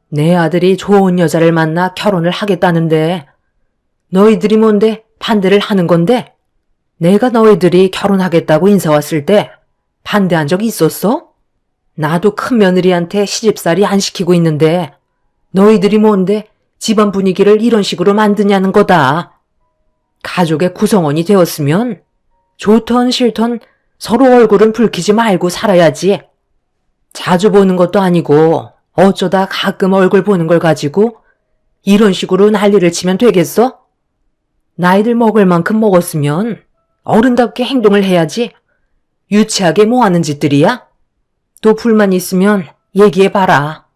내 아들이 좋은 여자를 만나 결혼을 하겠다는데 너희들이 뭔데 반대를 하는 건데? 내가 너희들이 결혼하겠다고 인사 왔을 때 반대한 적 있었어? 나도 큰 며느리한테 시집살이 안 시키고 있는데 너희들이 뭔데 집안 분위기를 이런 식으로 만드냐는 거다. 가족의 구성원이 되었으면 좋던 싫던 서로 얼굴은 붉히지 말고 살아야지. 자주 보는 것도 아니고 어쩌다 가끔 얼굴 보는 걸 가지고 이런 식으로 난리를 치면 되겠어? 나이들 먹을 만큼 먹었으면 어른답게 행동을 해야지. 유치하게 뭐 하는 짓들이야? 또 불만 있으면 얘기해봐라.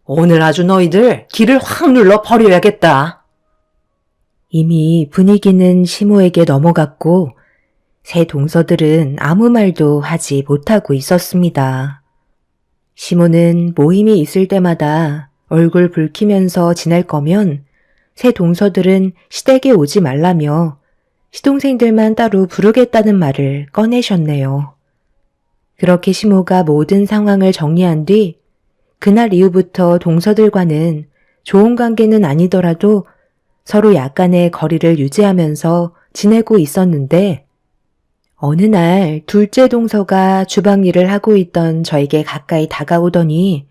오늘 아주 너희들 길을 확 눌러 버려야겠다. 이미 분위기는 시모에게 넘어갔고 새 동서들은 아무 말도 하지 못하고 있었습니다. 시모는 모임이 있을 때마다 얼굴 붉히면서 지낼 거면 새 동서들은 시댁에 오지 말라며 시동생들만 따로 부르겠다는 말을 꺼내셨네요. 그렇게 시모가 모든 상황을 정리한 뒤 그날 이후부터 동서들과는 좋은 관계는 아니더라도 서로 약간의 거리를 유지하면서 지내고 있었는데 어느 날 둘째 동서가 주방 일을 하고 있던 저에게 가까이 다가오더니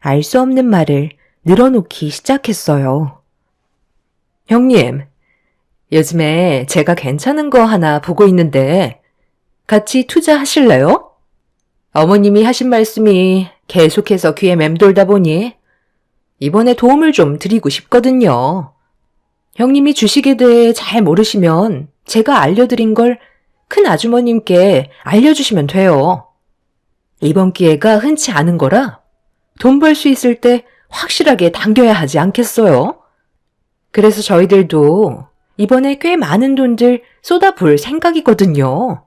알 수 없는 말을 늘어놓기 시작했어요. 형님, 요즘에 제가 괜찮은 거 하나 보고 있는데 같이 투자하실래요? 어머님이 하신 말씀이 계속해서 귀에 맴돌다 보니 이번에 도움을 좀 드리고 싶거든요. 형님이 주식에 대해 잘 모르시면 제가 알려드린 걸 큰 아주머님께 알려주시면 돼요. 이번 기회가 흔치 않은 거라 돈 벌 수 있을 때 확실하게 당겨야 하지 않겠어요? 그래서 저희들도 이번에 꽤 많은 돈들 쏟아부을 생각이거든요.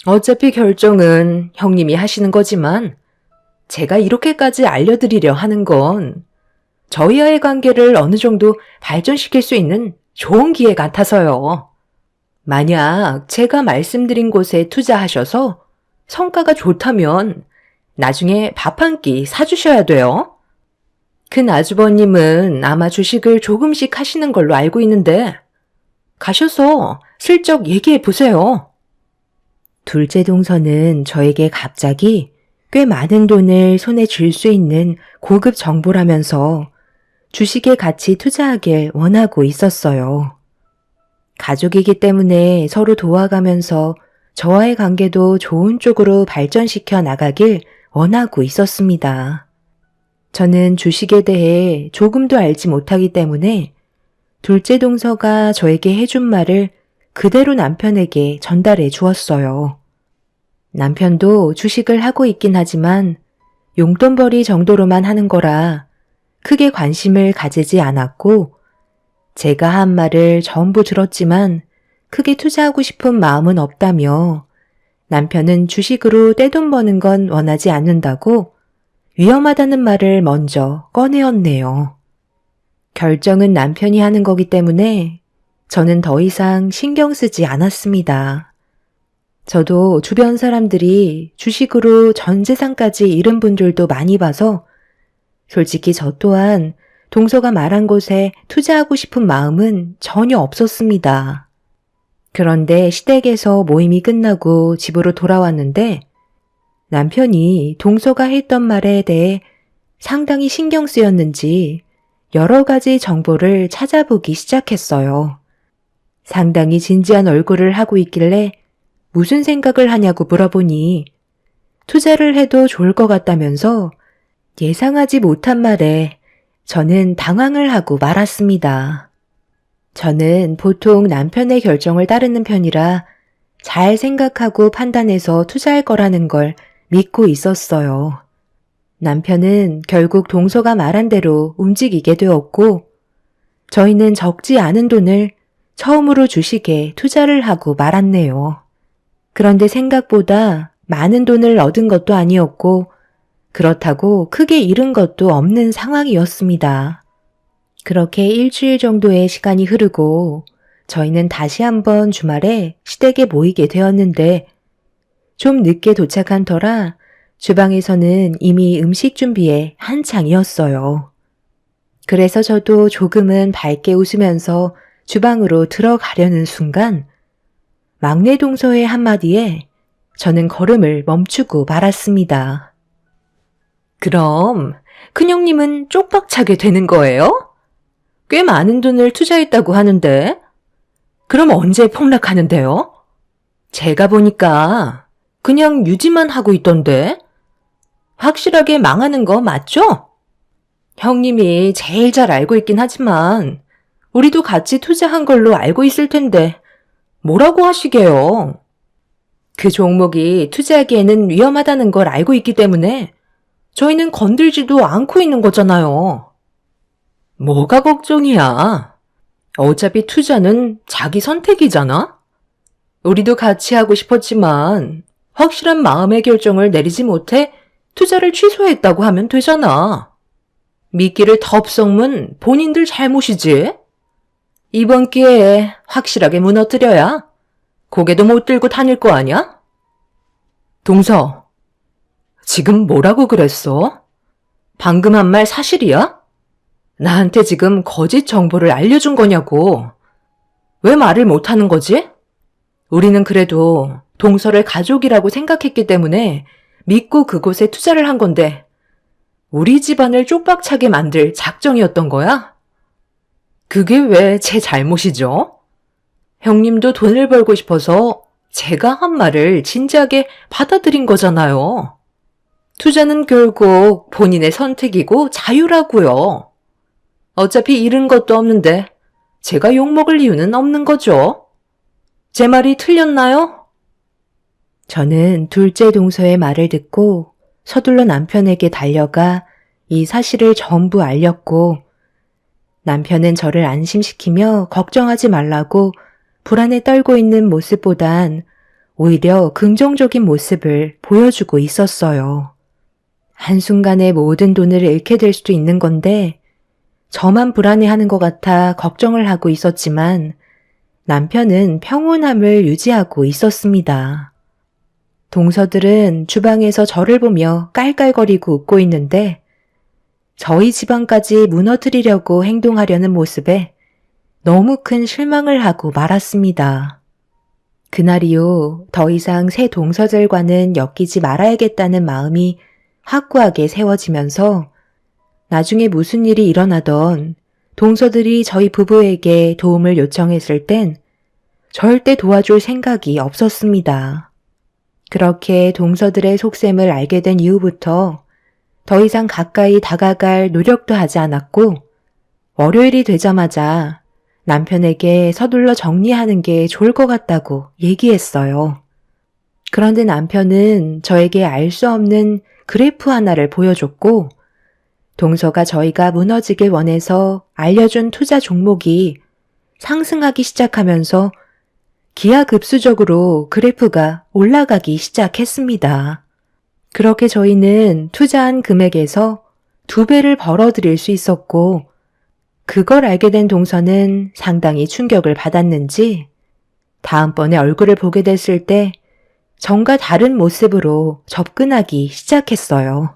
어차피 결정은 형님이 하시는 거지만 제가 이렇게까지 알려드리려 하는 건 저희와의 관계를 어느 정도 발전시킬 수 있는 좋은 기회 같아서요. 만약 제가 말씀드린 곳에 투자하셔서 성과가 좋다면 나중에 밥 한 끼 사주셔야 돼요. 큰 아주버님은 아마 주식을 조금씩 하시는 걸로 알고 있는데 가셔서 슬쩍 얘기해 보세요. 둘째 동서는 저에게 갑자기 꽤 많은 돈을 손에 쥘 수 있는 고급 정보라면서 주식에 같이 투자하길 원하고 있었어요. 가족이기 때문에 서로 도와가면서 저와의 관계도 좋은 쪽으로 발전시켜 나가길 원하고 있었습니다. 저는 주식에 대해 조금도 알지 못하기 때문에 둘째 동서가 저에게 해준 말을 그대로 남편에게 전달해 주었어요. 남편도 주식을 하고 있긴 하지만 용돈벌이 정도로만 하는 거라 크게 관심을 가지지 않았고 제가 한 말을 전부 들었지만 크게 투자하고 싶은 마음은 없다며 남편은 주식으로 떼돈 버는 건 원하지 않는다고 위험하다는 말을 먼저 꺼내었네요. 결정은 남편이 하는 거기 때문에 저는 더 이상 신경 쓰지 않았습니다. 저도 주변 사람들이 주식으로 전 재산까지 잃은 분들도 많이 봐서 솔직히 저 또한 동서가 말한 곳에 투자하고 싶은 마음은 전혀 없었습니다. 그런데 시댁에서 모임이 끝나고 집으로 돌아왔는데 남편이 동서가 했던 말에 대해 상당히 신경 쓰였는지 여러 가지 정보를 찾아보기 시작했어요. 상당히 진지한 얼굴을 하고 있길래 무슨 생각을 하냐고 물어보니 투자를 해도 좋을 것 같다면서 예상하지 못한 말에 저는 당황을 하고 말았습니다. 저는 보통 남편의 결정을 따르는 편이라 잘 생각하고 판단해서 투자할 거라는 걸 믿고 있었어요. 남편은 결국 동서가 말한 대로 움직이게 되었고 저희는 적지 않은 돈을 처음으로 주식에 투자를 하고 말았네요. 그런데 생각보다 많은 돈을 얻은 것도 아니었고 그렇다고 크게 잃은 것도 없는 상황이었습니다. 그렇게 일주일 정도의 시간이 흐르고 저희는 다시 한번 주말에 시댁에 모이게 되었는데 좀 늦게 도착한 터라 주방에서는 이미 음식 준비에 한창이었어요. 그래서 저도 조금은 밝게 웃으면서 주방으로 들어가려는 순간 막내 동서의 한마디에 저는 걸음을 멈추고 말았습니다. 그럼 큰형님은 쪽박차게 되는 거예요? 꽤 많은 돈을 투자했다고 하는데 그럼 언제 폭락하는데요? 제가 보니까 그냥 유지만 하고 있던데 확실하게 망하는 거 맞죠? 형님이 제일 잘 알고 있긴 하지만 우리도 같이 투자한 걸로 알고 있을 텐데 뭐라고 하시게요? 그 종목이 투자하기에는 위험하다는 걸 알고 있기 때문에 저희는 건들지도 않고 있는 거잖아요. 뭐가 걱정이야? 어차피 투자는 자기 선택이잖아? 우리도 같이 하고 싶었지만 확실한 마음의 결정을 내리지 못해 투자를 취소했다고 하면 되잖아. 미끼를 덥석문 본인들 잘못이지. 이번 기회에 확실하게 무너뜨려야 고개도 못 들고 다닐 거 아냐? 동서, 지금 뭐라고 그랬어? 방금 한 말 사실이야? 나한테 지금 거짓 정보를 알려준 거냐고. 왜 말을 못하는 거지? 우리는 그래도 동서를 가족이라고 생각했기 때문에 믿고 그곳에 투자를 한 건데 우리 집안을 쪽박차게 만들 작정이었던 거야? 그게 왜 제 잘못이죠? 형님도 돈을 벌고 싶어서 제가 한 말을 진지하게 받아들인 거잖아요. 투자는 결국 본인의 선택이고 자유라고요. 어차피 잃은 것도 없는데 제가 욕먹을 이유는 없는 거죠. 제 말이 틀렸나요? 저는 둘째 동서의 말을 듣고 서둘러 남편에게 달려가 이 사실을 전부 알렸고 남편은 저를 안심시키며 걱정하지 말라고 불안에 떨고 있는 모습보단 오히려 긍정적인 모습을 보여주고 있었어요. 한순간에 모든 돈을 잃게 될 수도 있는 건데 저만 불안해하는 것 같아 걱정을 하고 있었지만 남편은 평온함을 유지하고 있었습니다. 동서들은 주방에서 저를 보며 깔깔거리고 웃고 있는데 저희 집안까지 무너뜨리려고 행동하려는 모습에 너무 큰 실망을 하고 말았습니다. 그날 이후 더 이상 새 동서들과는 엮이지 말아야겠다는 마음이 확고하게 세워지면서 나중에 무슨 일이 일어나던 동서들이 저희 부부에게 도움을 요청했을 땐 절대 도와줄 생각이 없었습니다. 그렇게 동서들의 속셈을 알게 된 이후부터 더 이상 가까이 다가갈 노력도 하지 않았고 월요일이 되자마자 남편에게 서둘러 정리하는 게 좋을 것 같다고 얘기했어요. 그런데 남편은 저에게 알 수 없는 그래프 하나를 보여줬고 동서가 저희가 무너지길 원해서 알려준 투자 종목이 상승하기 시작하면서 기하급수적으로 그래프가 올라가기 시작했습니다. 그렇게 저희는 투자한 금액에서 2배를 벌어들일 수 있었고 그걸 알게 된 동서는 상당히 충격을 받았는지 다음번에 얼굴을 보게 됐을 때 전과 다른 모습으로 접근하기 시작했어요.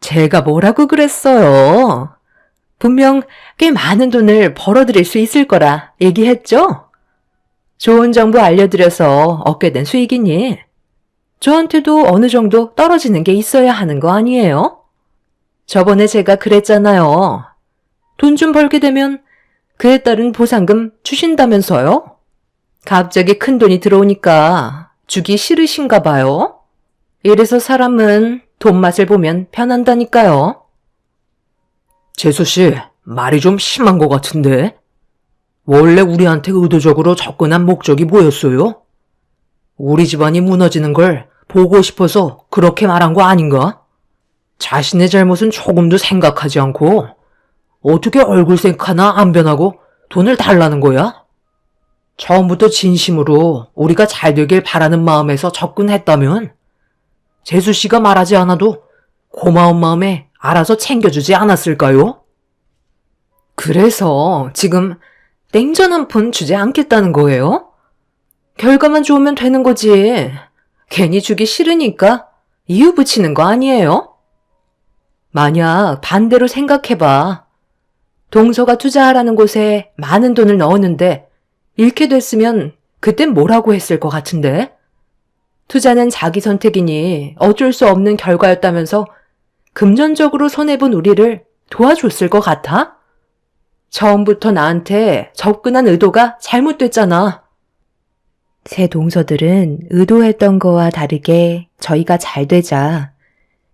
제가 뭐라고 그랬어요? 분명 꽤 많은 돈을 벌어들일 수 있을 거라 얘기했죠? 좋은 정보 알려드려서 얻게 된 수익이니 저한테도 어느 정도 떨어지는 게 있어야 하는 거 아니에요? 저번에 제가 그랬잖아요. 돈 좀 벌게 되면 그에 따른 보상금 주신다면서요? 갑자기 큰 돈이 들어오니까 주기 싫으신가 봐요. 이래서 사람은 돈 맛을 보면 편한다니까요. 재수 씨, 말이 좀 심한 것 같은데? 원래 우리한테 의도적으로 접근한 목적이 뭐였어요? 우리 집안이 무너지는 걸 보고 싶어서 그렇게 말한 거 아닌가? 자신의 잘못은 조금도 생각하지 않고 어떻게 얼굴색 하나 안 변하고 돈을 달라는 거야? 처음부터 진심으로 우리가 잘 되길 바라는 마음에서 접근했다면 재수 씨가 말하지 않아도 고마운 마음에 알아서 챙겨주지 않았을까요? 그래서 지금 냉전 한 푼 주지 않겠다는 거예요? 결과만 좋으면 되는 거지. 괜히 주기 싫으니까 이유 붙이는 거 아니에요? 만약 반대로 생각해봐. 동서가 투자하라는 곳에 많은 돈을 넣었는데 잃게 됐으면 그땐 뭐라고 했을 것 같은데? 투자는 자기 선택이니 어쩔 수 없는 결과였다면서 금전적으로 손해본 우리를 도와줬을 것 같아? 처음부터 나한테 접근한 의도가 잘못됐잖아. 새 동서들은 의도했던 거와 다르게 저희가 잘 되자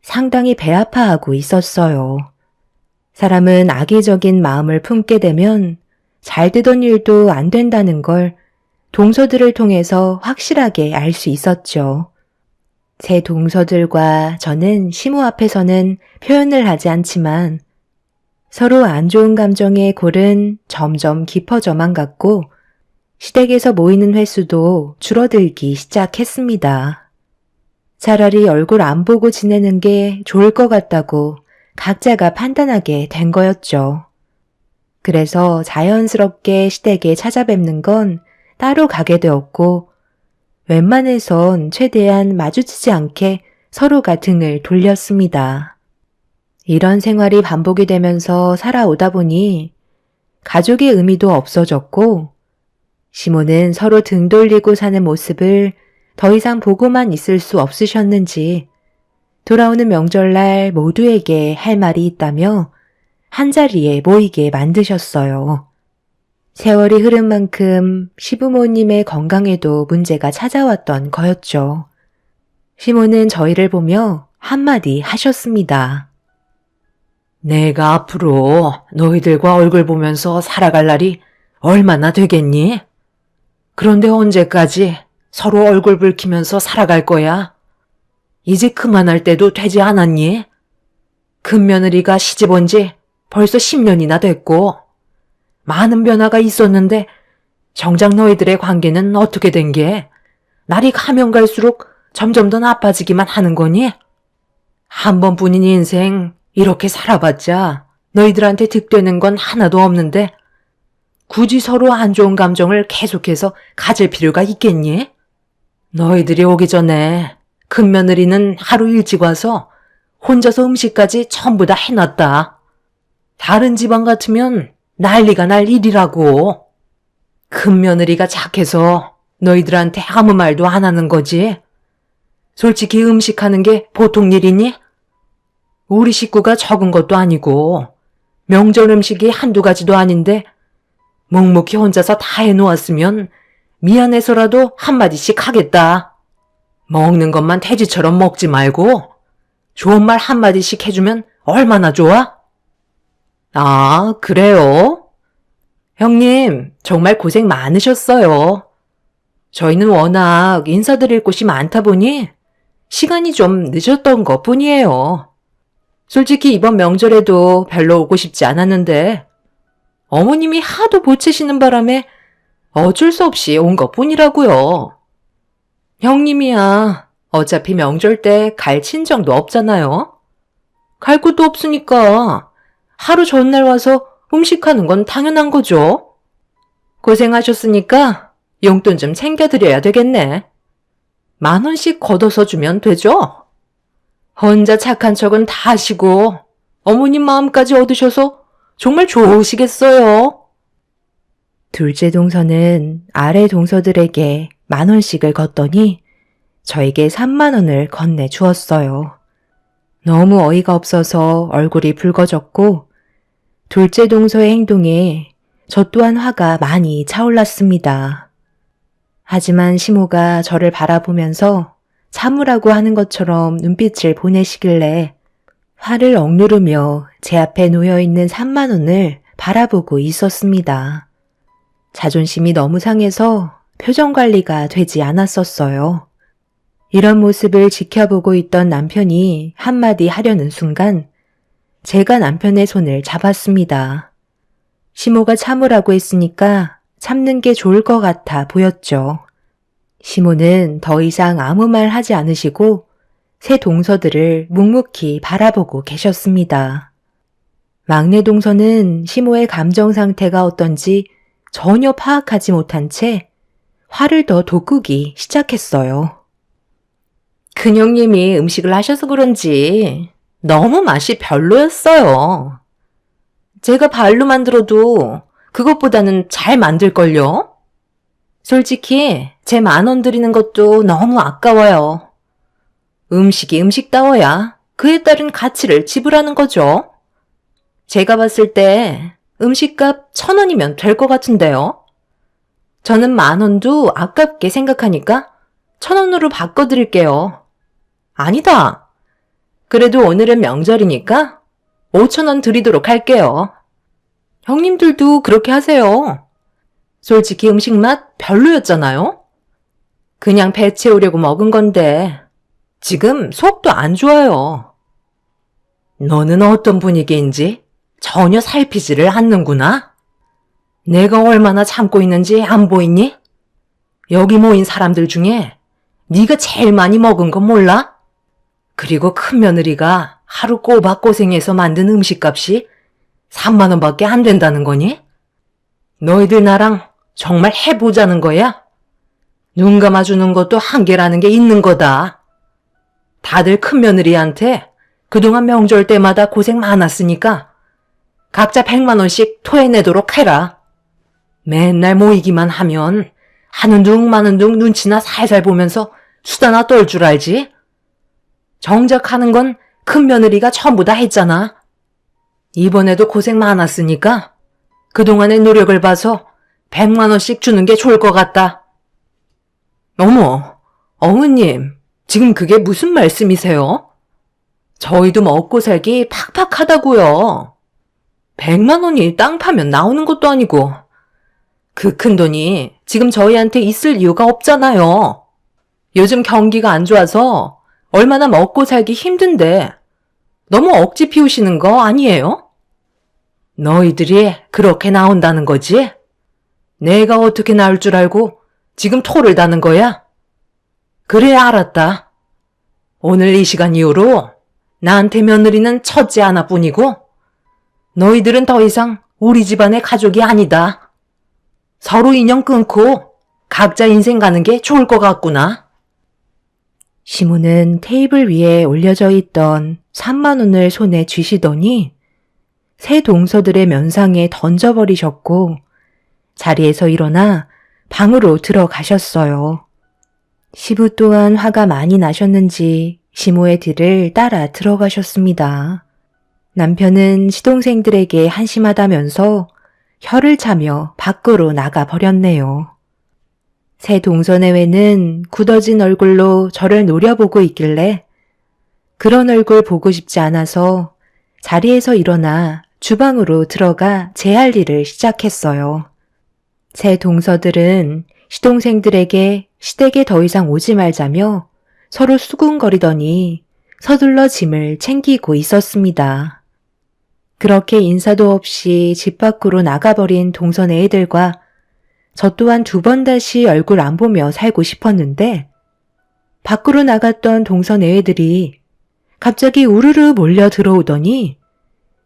상당히 배아파하고 있었어요. 사람은 악의적인 마음을 품게 되면 잘 되던 일도 안 된다는 걸 동서들을 통해서 확실하게 알 수 있었죠. 새 동서들과 저는 시모 앞에서는 표현을 하지 않지만 서로 안 좋은 감정의 골은 점점 깊어져만 갔고 시댁에서 모이는 횟수도 줄어들기 시작했습니다. 차라리 얼굴 안 보고 지내는 게 좋을 것 같다고 각자가 판단하게 된 거였죠. 그래서 자연스럽게 시댁에 찾아뵙는 건 따로 가게 되었고 웬만해선 최대한 마주치지 않게 서로가 등을 돌렸습니다. 이런 생활이 반복이 되면서 살아오다 보니 가족의 의미도 없어졌고 시모는 서로 등 돌리고 사는 모습을 더 이상 보고만 있을 수 없으셨는지 돌아오는 명절날 모두에게 할 말이 있다며 한자리에 모이게 만드셨어요. 세월이 흐른 만큼 시부모님의 건강에도 문제가 찾아왔던 거였죠. 시모는 저희를 보며 한마디 하셨습니다. 내가 앞으로 너희들과 얼굴 보면서 살아갈 날이 얼마나 되겠니? 그런데 언제까지 서로 얼굴 붉히면서 살아갈 거야? 이제 그만할 때도 되지 않았니? 큰며느리가 시집 온 지 벌써 10년이나 됐고 많은 변화가 있었는데 정작 너희들의 관계는 어떻게 된 게 날이 가면 갈수록 점점 더 나빠지기만 하는 거니? 한 번뿐인 인생 이렇게 살아봤자 너희들한테 득되는 건 하나도 없는데 굳이 서로 안 좋은 감정을 계속해서 가질 필요가 있겠니? 너희들이 오기 전에 큰며느리는 하루 일찍 와서 혼자서 음식까지 전부 다 해놨다. 다른 집안 같으면 난리가 날 일이라고. 큰며느리가 착해서 너희들한테 아무 말도 안 하는 거지. 솔직히 음식하는 게 보통 일이니? 우리 식구가 적은 것도 아니고 명절 음식이 한두 가지도 아닌데 묵묵히 혼자서 다 해놓았으면 미안해서라도 한마디씩 하겠다. 먹는 것만 돼지처럼 먹지 말고 좋은 말 한마디씩 해주면 얼마나 좋아? 아, 그래요? 형님, 정말 고생 많으셨어요. 저희는 워낙 인사드릴 곳이 많다 보니 시간이 좀 늦었던 것 뿐이에요. 솔직히 이번 명절에도 별로 오고 싶지 않았는데 어머님이 하도 보채시는 바람에 어쩔 수 없이 온 것 뿐이라고요. 형님이야 어차피 명절 때 갈 친정도 없잖아요. 갈 곳도 없으니까 하루 전날 와서 음식하는 건 당연한 거죠. 고생하셨으니까 용돈 좀 챙겨드려야 되겠네. 10,000원씩 걷어서 주면 되죠? 혼자 착한 척은 다 하시고 어머님 마음까지 얻으셔서 정말 좋으시겠어요. 둘째 동서는 아래 동서들에게 10,000원씩을 걷더니 저에게 30,000원을 건네 주었어요. 너무 어이가 없어서 얼굴이 붉어졌고 둘째 동서의 행동에 저 또한 화가 많이 차올랐습니다. 하지만 시모가 저를 바라보면서 참으라고 하는 것처럼 눈빛을 보내시길래 화를 억누르며 제 앞에 놓여있는 30,000원을 바라보고 있었습니다. 자존심이 너무 상해서 표정 관리가 되지 않았었어요. 이런 모습을 지켜보고 있던 남편이 한마디 하려는 순간 제가 남편의 손을 잡았습니다. 시모가 참으라고 했으니까 참는 게 좋을 것 같아 보였죠. 시모는 더 이상 아무 말 하지 않으시고 새 동서들을 묵묵히 바라보고 계셨습니다. 막내 동서는 시모의 감정 상태가 어떤지 전혀 파악하지 못한 채 화를 더 돋구기 시작했어요. 큰형님이 음식을 하셔서 그런지 너무 맛이 별로였어요. 제가 발로 만들어도 그것보다는 잘 만들걸요? 솔직히 제 10,000원 드리는 것도 너무 아까워요. 음식이 음식다워야 그에 따른 가치를 지불하는 거죠. 제가 봤을 때 음식값 1,000원이면 될 것 같은데요. 저는 10,000원도 아깝게 생각하니까 1,000원으로 바꿔드릴게요. 아니다. 그래도 오늘은 명절이니까 5,000원 드리도록 할게요. 형님들도 그렇게 하세요. 솔직히 음식 맛 별로였잖아요? 그냥 배 채우려고 먹은 건데 지금 속도 안 좋아요. 너는 어떤 분위기인지 전혀 살피지를 않는구나. 내가 얼마나 참고 있는지 안 보이니? 여기 모인 사람들 중에 네가 제일 많이 먹은 건 몰라? 그리고 큰며느리가 하루 꼬박 고생해서 만든 음식값이 30,000원밖에 안 된다는 거니? 너희들 나랑 정말 해보자는 거야? 눈 감아주는 것도 한계라는 게 있는 거다. 다들 큰며느리한테 그동안 명절 때마다 고생 많았으니까 각자 100,000원씩 토해내도록 해라. 맨날 모이기만 하면 하는 둥 마는 둥 눈치나 살살 보면서 수다나 떨 줄 알지? 정작 하는 건 큰며느리가 전부 다 했잖아. 이번에도 고생 많았으니까 그동안의 노력을 봐서 100,000원씩 주는 게 좋을 것 같다. 어머, 어머님, 지금 그게 무슨 말씀이세요? 저희도 먹고 살기 팍팍하다고요. 100,000원이 땅 파면 나오는 것도 아니고 그 큰 돈이 지금 저희한테 있을 이유가 없잖아요. 요즘 경기가 안 좋아서 얼마나 먹고 살기 힘든데 너무 억지 피우시는 거 아니에요? 너희들이 그렇게 나온다는 거지? 내가 어떻게 나올 줄 알고 지금 토를 다는 거야? 그래, 알았다. 오늘 이 시간 이후로 나한테 며느리는 첫째 하나뿐이고 너희들은 더 이상 우리 집안의 가족이 아니다. 서로 인연 끊고 각자 인생 가는 게 좋을 것 같구나. 시모는 테이블 위에 올려져 있던 3만 원을 손에 쥐시더니 새 동서들의 면상에 던져버리셨고 자리에서 일어나 방으로 들어가셨어요. 시부 또한 화가 많이 나셨는지 시모의 뒤를 따라 들어가셨습니다. 남편은 시동생들에게 한심하다면서 혀를 차며 밖으로 나가버렸네요. 새 동서내외는 굳어진 얼굴로 저를 노려보고 있길래 그런 얼굴 보고 싶지 않아서 자리에서 일어나 주방으로 들어가 제 할 일을 시작했어요. 새 동서들은 시동생들에게 시댁에 더 이상 오지 말자며 서로 수군거리더니 서둘러 짐을 챙기고 있었습니다. 그렇게 인사도 없이 집 밖으로 나가버린 동선 애들과 저 또한 2번 다시 얼굴 안 보며 살고 싶었는데 밖으로 나갔던 동선 애들이 갑자기 우르르 몰려 들어오더니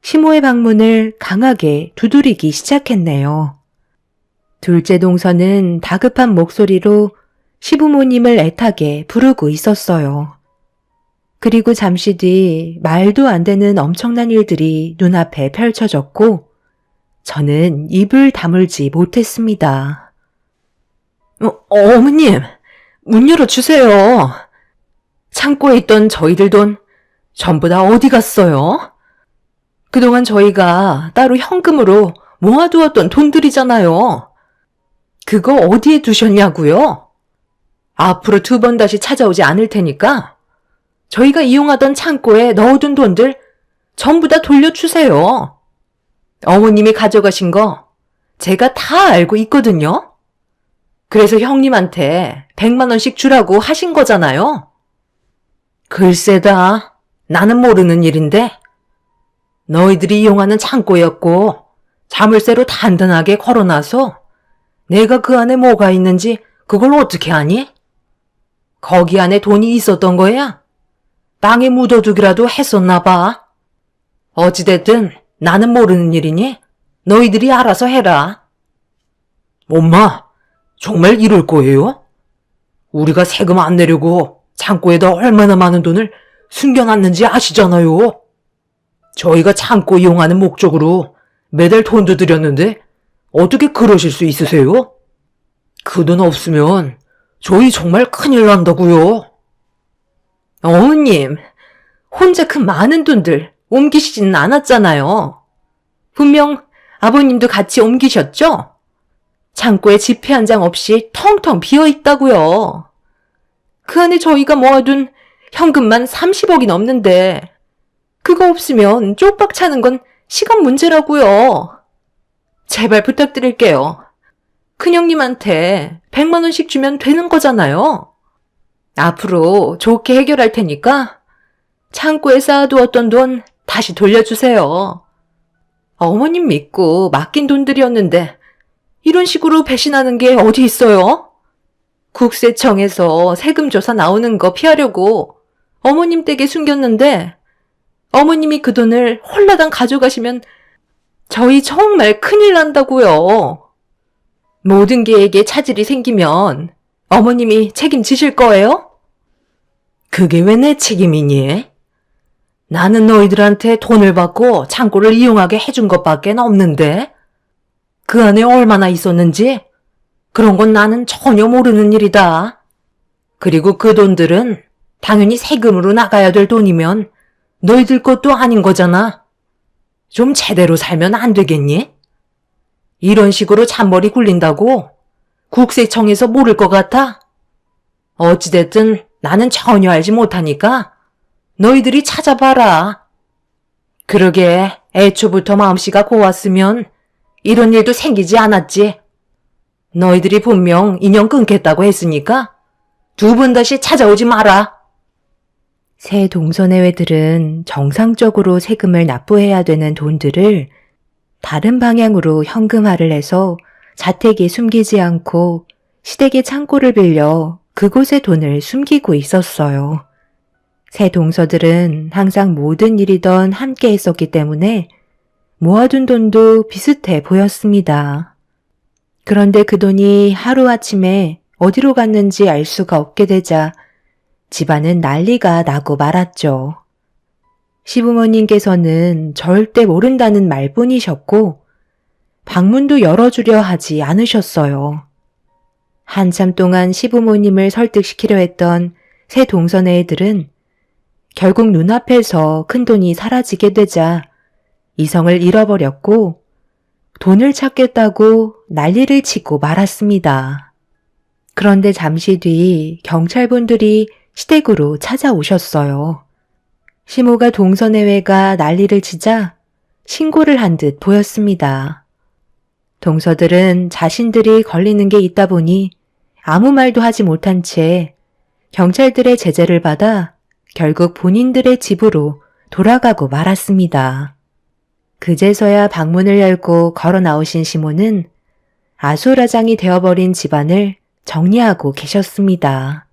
시모의 방문을 강하게 두드리기 시작했네요. 둘째 동서는 다급한 목소리로 시부모님을 애타게 부르고 있었어요. 그리고 잠시 뒤 말도 안 되는 엄청난 일들이 눈앞에 펼쳐졌고 저는 입을 다물지 못했습니다. 어머님, 문 열어주세요. 창고에 있던 저희들 돈 전부 다 어디 갔어요? 그동안 저희가 따로 현금으로 모아두었던 돈들이잖아요. 그거 어디에 두셨냐고요? 앞으로 2번 다시 찾아오지 않을 테니까 저희가 이용하던 창고에 넣어둔 돈들 전부 다 돌려주세요. 어머님이 가져가신 거 제가 다 알고 있거든요. 그래서 형님한테 100만 원씩 주라고 하신 거잖아요. 글쎄다, 나는 모르는 일인데 너희들이 이용하는 창고였고 자물쇠로 단단하게 걸어놔서 내가 그 안에 뭐가 있는지 그걸 어떻게 아니? 거기 안에 돈이 있었던 거야? 땅에 묻어두기라도 했었나 봐. 어찌됐든 나는 모르는 일이니 너희들이 알아서 해라. 엄마, 정말 이럴 거예요? 우리가 세금 안 내려고 창고에다 얼마나 많은 돈을 숨겨놨는지 아시잖아요. 저희가 창고 이용하는 목적으로 매달 돈도 드렸는데 어떻게 그러실 수 있으세요? 그 돈 없으면 저희 정말 큰일 난다고요. 어머님, 혼자 그 많은 돈들 옮기시지는 않았잖아요. 분명 아버님도 같이 옮기셨죠? 창고에 지폐 한 장 없이 텅텅 비어 있다고요. 그 안에 저희가 모아둔 현금만 30억이 넘는데 그거 없으면 쪽박 차는 건 시간 문제라고요. 제발 부탁드릴게요. 큰형님한테 100만 원씩 주면 되는 거잖아요. 앞으로 좋게 해결할 테니까 창고에 쌓아두었던 돈 다시 돌려주세요. 어머님 믿고 맡긴 돈들이었는데 이런 식으로 배신하는 게 어디 있어요? 국세청에서 세금 조사 나오는 거 피하려고 어머님 댁에 숨겼는데 어머님이 그 돈을 홀라당 가져가시면 저희 정말 큰일 난다고요. 모든 계획에 차질이 생기면 어머님이 책임지실 거예요? 그게 왜 내 책임이니? 나는 너희들한테 돈을 받고 창고를 이용하게 해준 것밖에 없는데 그 안에 얼마나 있었는지 그런 건 나는 전혀 모르는 일이다. 그리고 그 돈들은 당연히 세금으로 나가야 될 돈이면 너희들 것도 아닌 거잖아. 좀 제대로 살면 안 되겠니? 이런 식으로 잔머리 굴린다고 국세청에서 모를 것 같아? 어찌됐든 나는 전혀 알지 못하니까 너희들이 찾아봐라. 그러게 애초부터 마음씨가 고왔으면 이런 일도 생기지 않았지. 너희들이 분명 인연 끊겠다고 했으니까 2번 다시 찾아오지 마라. 새 동서내외들은 정상적으로 세금을 납부해야 되는 돈들을 다른 방향으로 현금화를 해서 자택에 숨기지 않고 시댁의 창고를 빌려 그곳에 돈을 숨기고 있었어요. 새 동서들은 항상 모든 일이던 함께 했었기 때문에 모아둔 돈도 비슷해 보였습니다. 그런데 그 돈이 하루아침에 어디로 갔는지 알 수가 없게 되자 집안은 난리가 나고 말았죠. 시부모님께서는 절대 모른다는 말뿐이셨고 방문도 열어주려 하지 않으셨어요. 한참 동안 시부모님을 설득시키려 했던 새 동선의 애들은 결국 눈앞에서 큰돈이 사라지게 되자 이성을 잃어버렸고 돈을 찾겠다고 난리를 치고 말았습니다. 그런데 잠시 뒤 경찰분들이 시댁으로 찾아오셨어요. 시모가 동서내외가 난리를 치자 신고를 한 듯 보였습니다. 동서들은 자신들이 걸리는 게 있다 보니 아무 말도 하지 못한 채 경찰들의 제재를 받아 결국 본인들의 집으로 돌아가고 말았습니다. 그제서야 방문을 열고 걸어 나오신 시모는 아수라장이 되어버린 집안을 정리하고 계셨습니다.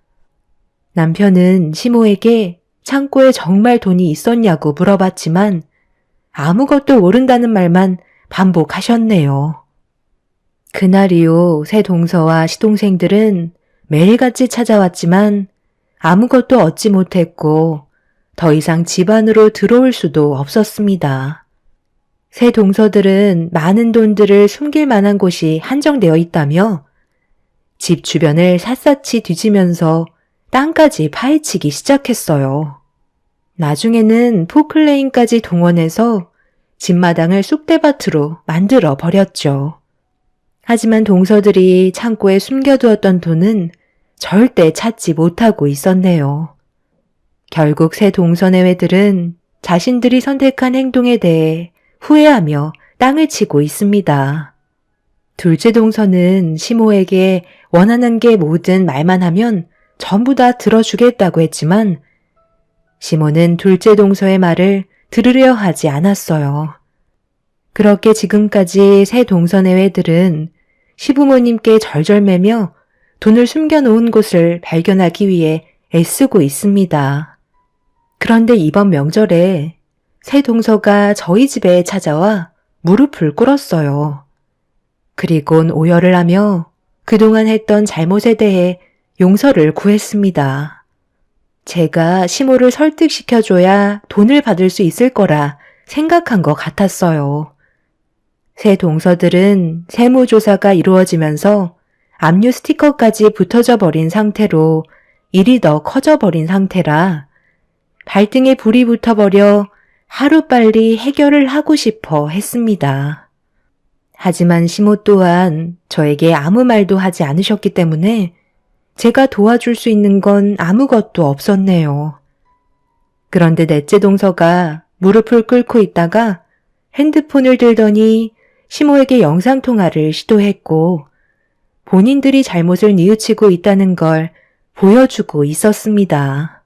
남편은 시모에게 창고에 정말 돈이 있었냐고 물어봤지만 아무것도 모른다는 말만 반복하셨네요. 그날 이후 새 동서와 시동생들은 매일같이 찾아왔지만 아무것도 얻지 못했고 더 이상 집 안으로 들어올 수도 없었습니다. 새 동서들은 많은 돈들을 숨길 만한 곳이 한정되어 있다며 집 주변을 샅샅이 뒤지면서 땅까지 파헤치기 시작했어요. 나중에는 포클레인까지 동원해서 집마당을 쑥대밭으로 만들어 버렸죠. 하지만 동서들이 창고에 숨겨두었던 돈은 절대 찾지 못하고 있었네요. 결국 새 동서내외들은 자신들이 선택한 행동에 대해 후회하며 땅을 치고 있습니다. 둘째 동서는 시모에게 원하는 게 뭐든 말만 하면 전부 다 들어주겠다고 했지만 시모는 둘째 동서의 말을 들으려 하지 않았어요. 그렇게 지금까지 새 동서내외들은 시부모님께 절절매며 돈을 숨겨놓은 곳을 발견하기 위해 애쓰고 있습니다. 그런데 이번 명절에 새 동서가 저희 집에 찾아와 무릎을 꿇었어요. 그리곤 오열을 하며 그동안 했던 잘못에 대해 용서를 구했습니다. 제가 시모를 설득시켜줘야 돈을 받을 수 있을 거라 생각한 것 같았어요. 새 동서들은 세무조사가 이루어지면서 압류 스티커까지 붙어져 버린 상태로 일이 더 커져 버린 상태라 발등에 불이 붙어버려 하루빨리 해결을 하고 싶어 했습니다. 하지만 시모 또한 저에게 아무 말도 하지 않으셨기 때문에 제가 도와줄 수 있는 건 아무것도 없었네요. 그런데 넷째 동서가 무릎을 꿇고 있다가 핸드폰을 들더니 시모에게 영상통화를 시도했고 본인들이 잘못을 뉘우치고 있다는 걸 보여주고 있었습니다.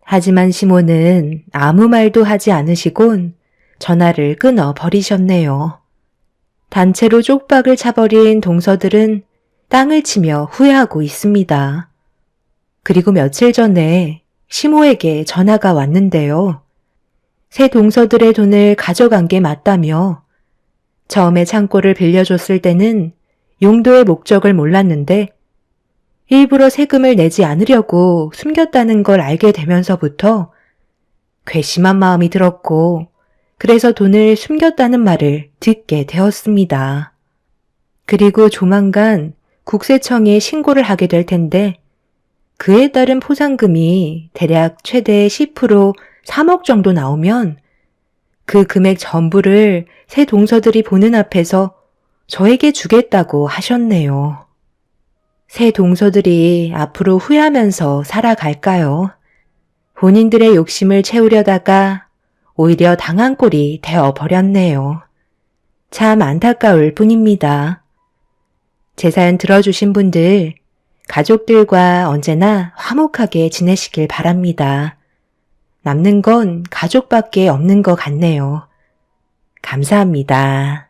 하지만 시모는 아무 말도 하지 않으시곤 전화를 끊어 버리셨네요. 단체로 쪽박을 차버린 동서들은 땅을 치며 후회하고 있습니다. 그리고 며칠 전에 시모에게 전화가 왔는데요. 새 동서들의 돈을 가져간 게 맞다며 처음에 창고를 빌려줬을 때는 용도의 목적을 몰랐는데 일부러 세금을 내지 않으려고 숨겼다는 걸 알게 되면서부터 괘씸한 마음이 들었고 그래서 돈을 숨겼다는 말을 듣게 되었습니다. 그리고 조만간 국세청에 신고를 하게 될 텐데 그에 따른 포상금이 대략 최대 10% 3억 정도 나오면 그 금액 전부를 새 동서들이 보는 앞에서 저에게 주겠다고 하셨네요. 새 동서들이 앞으로 후회하면서 살아갈까요? 본인들의 욕심을 채우려다가 오히려 당한 꼴이 되어버렸네요. 참 안타까울 뿐입니다. 제 사연 들어주신 분들, 가족들과 언제나 화목하게 지내시길 바랍니다. 남는 건 가족밖에 없는 것 같네요. 감사합니다.